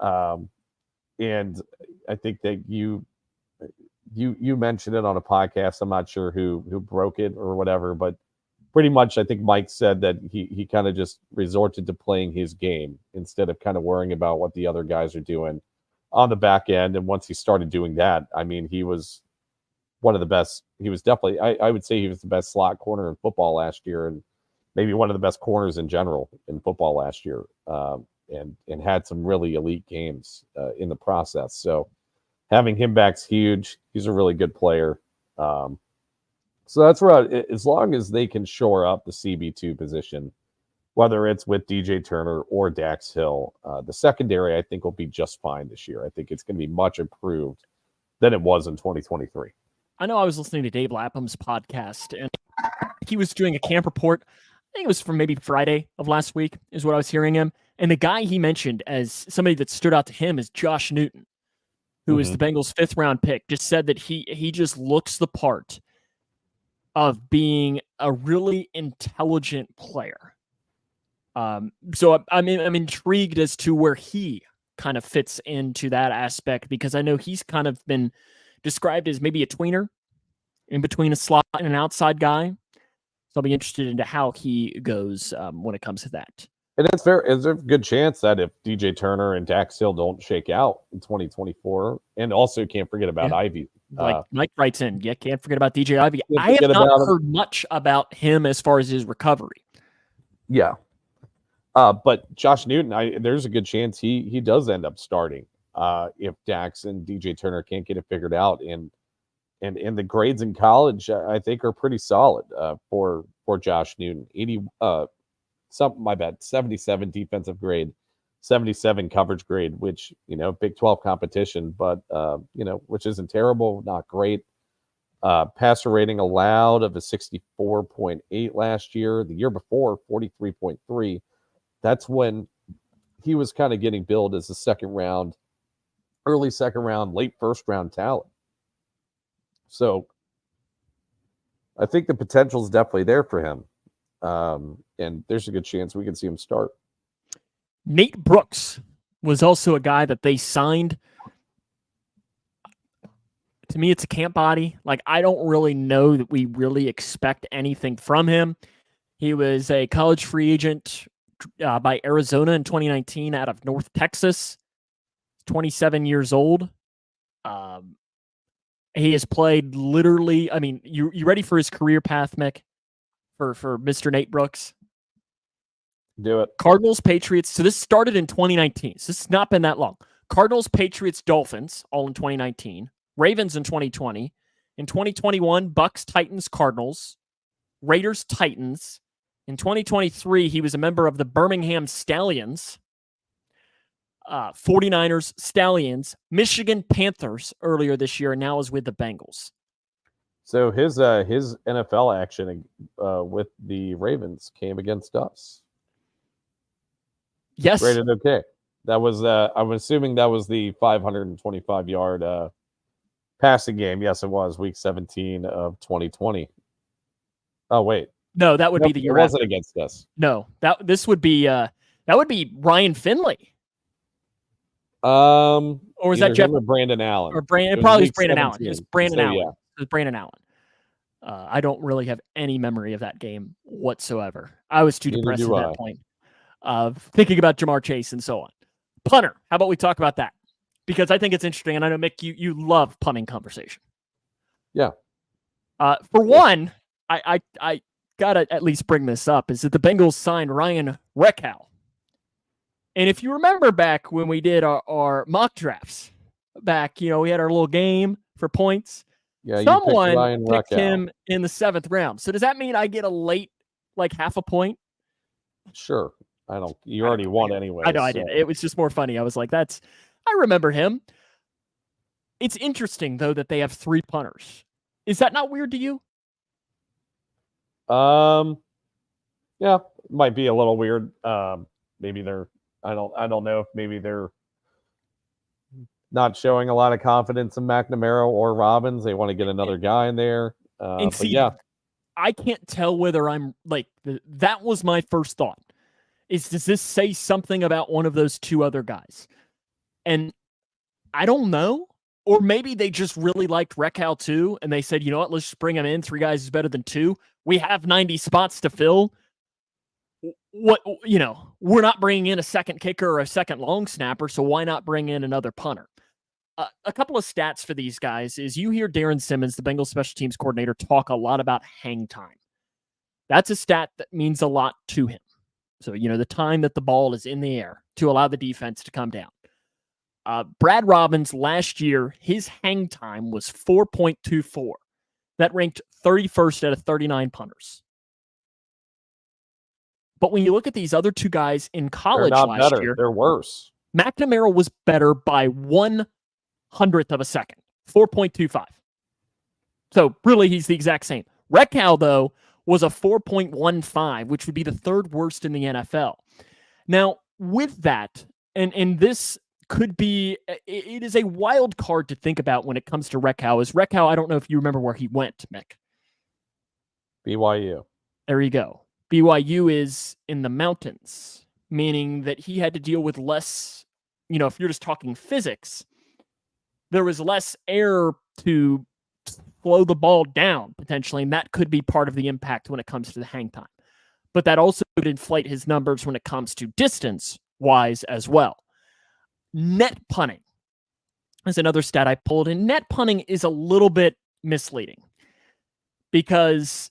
and I think that you mentioned it on a podcast. I'm not sure who broke it or whatever, but pretty much I think Mike said that he kind of just resorted to playing his game instead of kind of worrying about what the other guys are doing on the back end. And once he started doing that, I mean, he was one of the best. He was definitely, I would say he was the best slot corner in football last year, and maybe one of the best corners in general in football last year, and had some really elite games in the process. So having him back's huge. He's a really good player. So that's where, as long as they can shore up the CB2 position, whether it's with DJ Turner or Dax Hill, the secondary I think will be just fine this year. I think it's going to be much improved than it was in 2023. I know I was listening to Dave Lapham's podcast, and he was doing a camp report. I think it was from maybe Friday of last week is what I was hearing him. And the guy he mentioned as somebody that stood out to him is Josh Newton, who is the Bengals' 5th round pick, just said that he just looks the part of being a really intelligent player. So I'm intrigued as to where he kind of fits into that aspect, because I know he's kind of been described as maybe a tweener in between a slot and an outside guy. So I'll be interested into how he goes when it comes to that. And it's fair. Is there a good chance that if DJ Turner and Dax Hill don't shake out in 2024, and also can't forget about Ivy. Like Mike writes in, can't forget about DJ Ivy. I have not heard much about him as far as his recovery. Yeah. But Josh Newton, there's a good chance he does end up starting if Dax and DJ Turner can't get it figured out. And the grades in college, I think, are pretty solid for Josh Newton. 77 defensive grade, 77 coverage grade, which, Big 12 competition, but, which isn't terrible, not great. Passer rating allowed of a 64.8 last year. The year before, 43.3. That's when he was kind of getting billed as a early second round, late first round talent. So I think the potential is definitely there for him. And there's a good chance we can see him start. Nate Brooks was also a guy that they signed. To me, it's a camp body. Like, I don't really know that we really expect anything from him. He was a college free agent by Arizona in 2019 out of North Texas. 27 years old. He has played literally. I mean, you ready for his career path, Mick? For Mr. Nate Brooks? Do it. Cardinals, Patriots. So this started in 2019. So this has not been that long. Cardinals, Patriots, Dolphins, all in 2019. Ravens in 2020. In 2021, Bucks, Titans, Cardinals. Raiders, Titans. In 2023, he was a member of the Birmingham Stallions. 49ers, Stallions, Michigan Panthers earlier this year, and now is with the Bengals. So his NFL action with the Ravens came against us. Yes. Rated okay. That was I'm assuming that was the 525-yard passing game. Yes, it was week 17 of 2020. Oh wait. No, that would be the year. It wasn't against us. No, that would be Ryan Finley. Or was that Jeff or Brandon Allen? Or Brandon? It probably was Brandon 17. Allen. It was Brandon Allen. Yeah. It was Brandon Allen. I don't really have any memory of that game whatsoever. I was too depressed at that point of thinking about Jamar Chase and so on. Punter, how about we talk about that? Because I think it's interesting, and I know, Mick, you love punting conversation. Yeah. For one, I gotta at least bring this up, is that the Bengals signed Ryan Reckow. And if you remember back when we did our mock drafts, we had our little game for points. Yeah, someone picked him in the 7th round. So does that mean I get a late, half a point? Sure. You already won anyway. I know, I did. It was just more funny. I was like, I remember him. It's interesting, though, that they have 3 punters. Is that not weird to you? Yeah, it might be a little weird. Maybe they're, I don't know if maybe they're not showing a lot of confidence in McNamara or Robbins. They want to get another guy in there. But yeah. I can't tell whether I'm like, that was my first thought. Does this say something about one of those two other guys? And I don't know. Or maybe they just really liked Rekal too, and they said, you know what, let's just bring him in. 3 guys is better than 2. We have 90 spots to fill. We're not bringing in a second kicker or a second long snapper, so why not bring in another punter? A couple of stats for these guys is you hear Darren Simmons, the Bengals special teams coordinator, talk a lot about hang time. That's a stat that means a lot to him. So, the time that the ball is in the air to allow the defense to come down. Brad Robbins last year, his hang time was 4.24. That ranked 31st out of 39 punters. But when you look at these other two guys in college last year, they're worse. McNamara was better by 1/100th of a second, 4.25. So really, he's the exact same. Rekal, though, was a 4.15, which would be the third worst in the NFL. Now, with that, and this could be, it is a wild card to think about when it comes to Rekal. I don't know if you remember where he went, Mick. BYU. There you go. BYU is in the mountains, meaning that he had to deal with less, if you're just talking physics, there was less air to slow the ball down potentially, and that could be part of the impact when it comes to the hang time. But that also would inflate his numbers when it comes to distance-wise as well. Net punting is another stat I pulled, and net punting is a little bit misleading because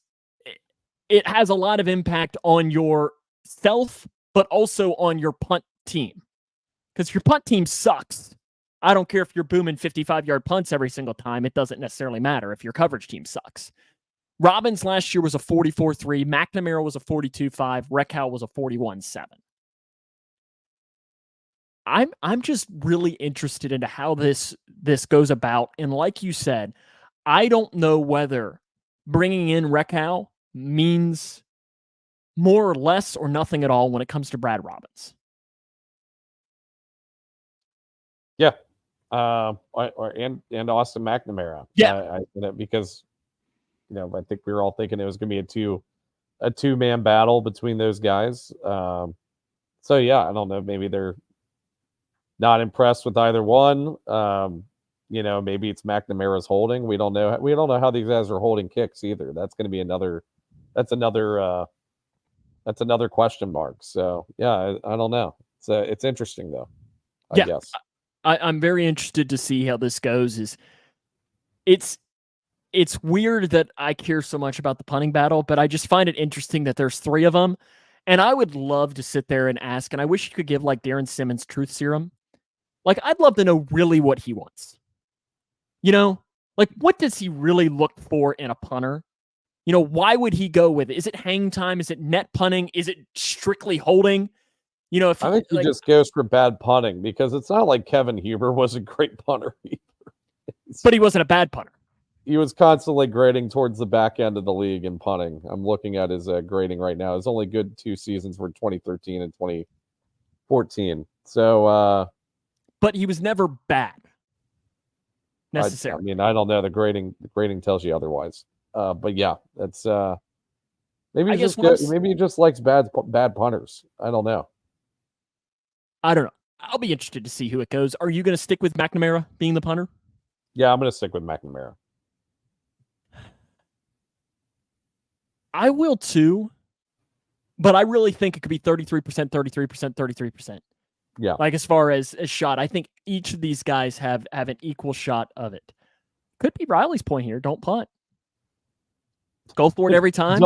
it has a lot of impact on yourself, but also on your punt team. Because if your punt team sucks, I don't care if you're booming 55-yard punts every single time. It doesn't necessarily matter if your coverage team sucks. Robbins last year was a 44.3. McNamara was a 42.5. Rekal was a 41.7. I'm just really interested into how this goes about. And like you said, I don't know whether bringing in Rekal means more or less or nothing at all when it comes to Brad Robbins. Yeah. And Austin McNamara. Yeah. Because, I think we were all thinking it was going to be a two-man battle between those guys. So, yeah, I don't know. Maybe they're not impressed with either one. Maybe it's McNamara's holding. We don't know. We don't know how these guys are holding kicks either. That's going to be another question mark. So yeah, I don't know. It's interesting though. I guess. I'm very interested to see how this goes. It's weird that I care so much about the punting battle, but I just find it interesting that there's 3 of them. And I would love to sit there and ask, and I wish you could give like Darren Simmons truth serum. Like, I'd love to know really what he wants. Like, what does he really look for in a punter? Why would he go with it? Is it hang time? Is it net punting? Is it strictly holding? I think he just goes for bad punting because it's not like Kevin Huber was a great punter either. But he wasn't a bad punter. He was constantly grading towards the back end of the league in punting. I'm looking at his grading right now. His only good 2 seasons were 2013 and 2014. So, but he was never bad. Necessarily. I don't know. The grading tells you otherwise. But yeah, that's maybe he just likes bad punters. I don't know. I don't know. I'll be interested to see who it goes. Are you going to stick with McNamara being the punter? Yeah, I'm going to stick with McNamara. I will too, but I really think it could be 33%, 33%, 33%. Yeah. Like as far as a shot, I think each of these guys have an equal shot of it. Could be Riley's point here. Don't punt. Go for it every time.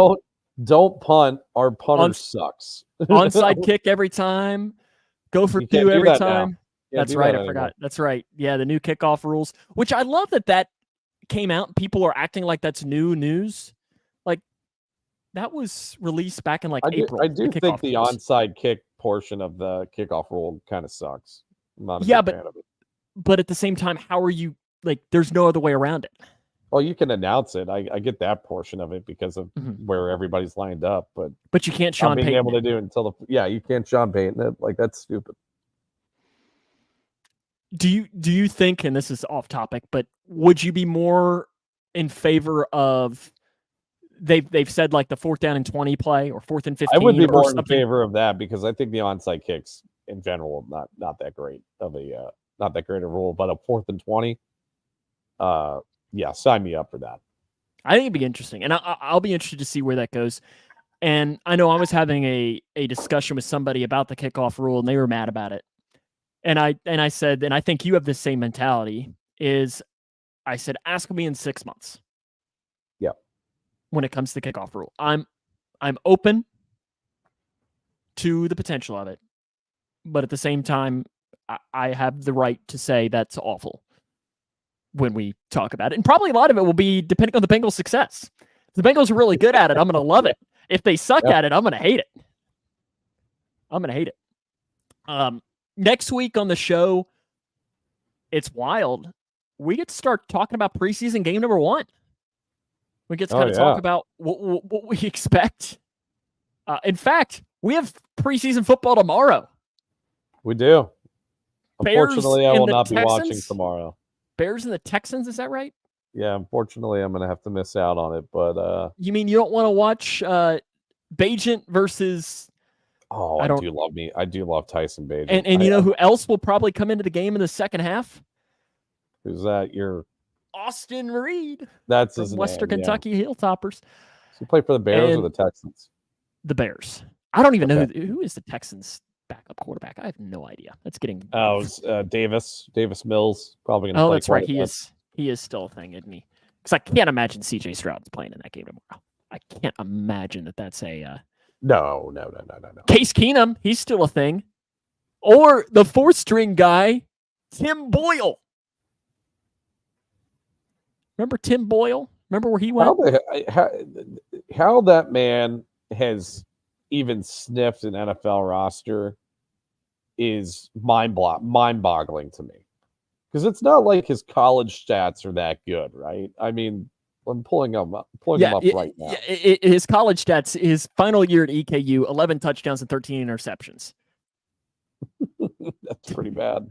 Don't punt. Our punter sucks. Onside kick every time. Go for 2 every time. That's right. I forgot. That's right. Yeah, the new kickoff rules, which I love that came out. People are acting like that's new news. Like, that was released back in April. I do think the onside kick portion of the kickoff rule kind of sucks. I'm not a big fan of it. But at the same time, how are you, there's no other way around it. Well, you can announce it. I get that portion of it because of where everybody's lined up, but you can't Sean Payton able to do it until you can't Sean Payton it. Like, that's stupid. Do you think, and this is off topic, but would you be more in favor of they've said like the 4th down and 20 play or 4th and 15. I would be or more in something. favor of that because I think the onside kicks in general not that great of a not that great a rule, but a 4th and 20. Yeah, sign me up for that. I think it'd be interesting, and I'll be interested to see where that goes. And I know I was having a discussion with somebody about the kickoff rule, and they were mad about it. And I said, and I think you have the same mentality. I said, ask me in 6 months. Yeah. When it comes to the kickoff rule, I'm open to the potential of it, but at the same time, I have the right to say that's awful when we talk about it. And probably a lot of it will be depending on the Bengals' success. If the Bengals are really good at it, I'm going to love it. If they suck at it, I'm going to hate it. Next week on the show, it's wild. We get to start talking about preseason game number 1. We get to kind of talk about what we expect. In fact, we have preseason football tomorrow. We do. Bears unfortunately, I will not Texans? be watching tomorrow. Bears and the Texans, is that right? Yeah, unfortunately, I'm going to have to miss out on it. But you mean you don't want to watch Bagent versus? Oh, I do love Tyson Bagent. And you know who else will probably come into the game in the second half? Who's that? Your Austin Reed. That's his Western name, Kentucky Hilltoppers. Does he play for the Bears or the Texans? The Bears. I don't even know who is the Texans' backup quarterback. I have no idea. That's getting. Oh, it's Davis Mills. Probably going to. Oh, that's right. He is still a thing, isn't he? Because I can't imagine C.J. Stroud's playing in that game tomorrow. I can't imagine that's a. No. Case Keenum, he's still a thing. Or the 4th-string guy, Tim Boyle. Remember Tim Boyle? Remember where he went? How that man has even sniffed an NFL roster is mind-boggling to me. Because it's not like his college stats are that good, right? I mean, I'm pulling him up right now. His college stats, his final year at EKU, 11 touchdowns and 13 interceptions. That's pretty bad.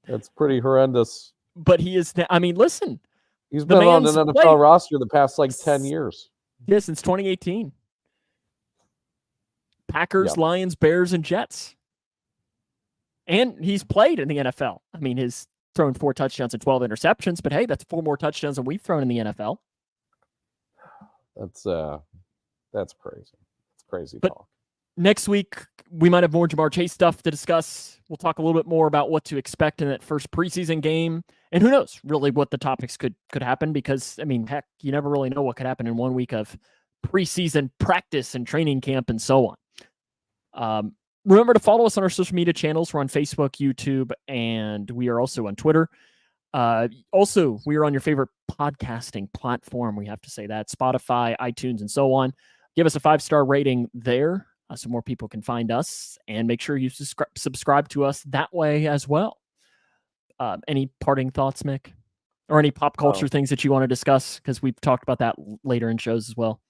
That's pretty horrendous. But he is, I mean, listen. He's been on an NFL roster the past 10 years. Yeah, since 2018. Packers, Lions, Bears, and Jets. And he's played in the NFL. I mean, he's thrown 4 touchdowns and 12 interceptions, but hey, that's 4 more touchdowns than we've thrown in the NFL. That's crazy. It's crazy talk. Next week, we might have more Jamar Chase stuff to discuss. We'll talk a little bit more about what to expect in that first preseason game. And who knows really what the topics could happen, because, I mean, heck, you never really know what could happen in 1 week of preseason practice and training camp and so on. Remember to follow us on our social media channels. We're on Facebook, YouTube, and we are also on Twitter. Also, we are on your favorite podcasting platform. We have to say that. Spotify, iTunes, and so on. Give us a 5-star rating there so more people can find us. And make sure you subscribe to us that way as well. Any parting thoughts, Mick? Or any pop culture things that you want to discuss? Because we've talked about that later in shows as well.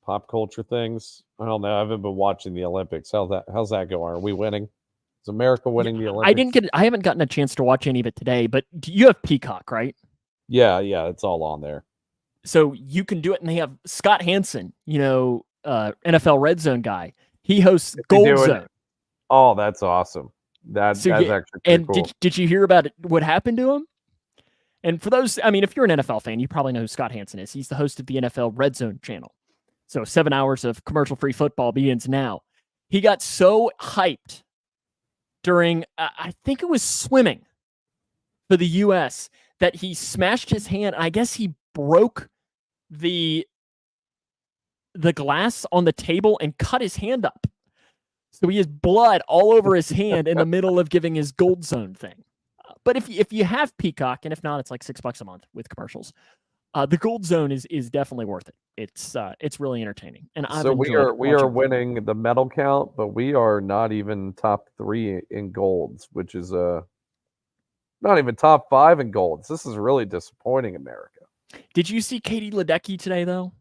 Pop culture things? I don't know. I haven't been watching the Olympics. How's that going? Are we winning? Is America winning the Olympics? I haven't gotten a chance to watch any of it today, but you have Peacock, right? Yeah, it's all on there. So you can do it, and they have Scott Hansen, NFL Red Zone guy. He hosts Gold Zone. Oh, that's awesome. That's actually pretty cool. Did you hear about what happened to him? And for those, I mean, if you're an NFL fan, you probably know who Scott Hansen is. He's the host of the NFL Red Zone channel. So 7 hours of commercial-free football begins now. He got so hyped during, I think it was swimming for the U.S., that he smashed his hand. I guess he broke the glass on the table and cut his hand up. So he has blood all over his hand in the middle of giving his Gold Zone thing. But if you have Peacock, and if not, it's like $6 a month with commercials. The Gold Zone is definitely worth it. It's really entertaining. And so we are winning the medal count, but we are not even top 3 in golds, which is not even top 5 in golds. This is really disappointing, America. Did you see Katie Ledecky today, though?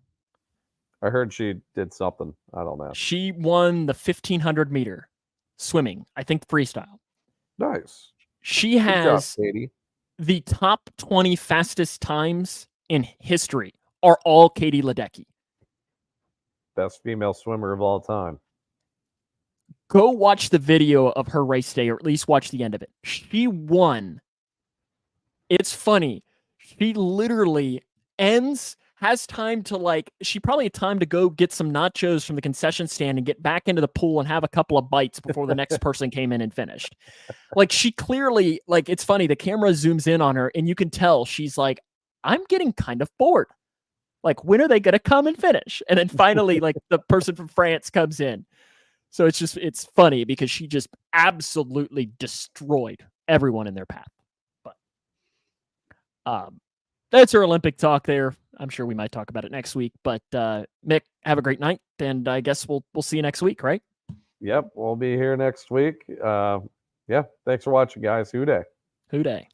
I heard she did something. I don't know. She won the 1,500 meter swimming, I think freestyle. Nice. She has the top 20 fastest times in history are all Katie Ledecky. Best female swimmer of all time. Go watch the video of her race day, or at least watch the end of it. She won. It's funny. She literally has time to she probably had time to go get some nachos from the concession stand and get back into the pool and have a couple of bites before the next person came in and finished. She clearly, it's funny. The camera zooms in on her and you can tell she's like, I'm getting kind of bored. When are they going to come and finish? And then finally, the person from France comes in. So it's funny because she just absolutely destroyed everyone in their path. But that's our Olympic talk there. I'm sure we might talk about it next week. But Mick, have a great night, and I guess we'll see you next week, right? Yep, we'll be here next week. Yeah, thanks for watching, guys. Hoo day. Hoo day.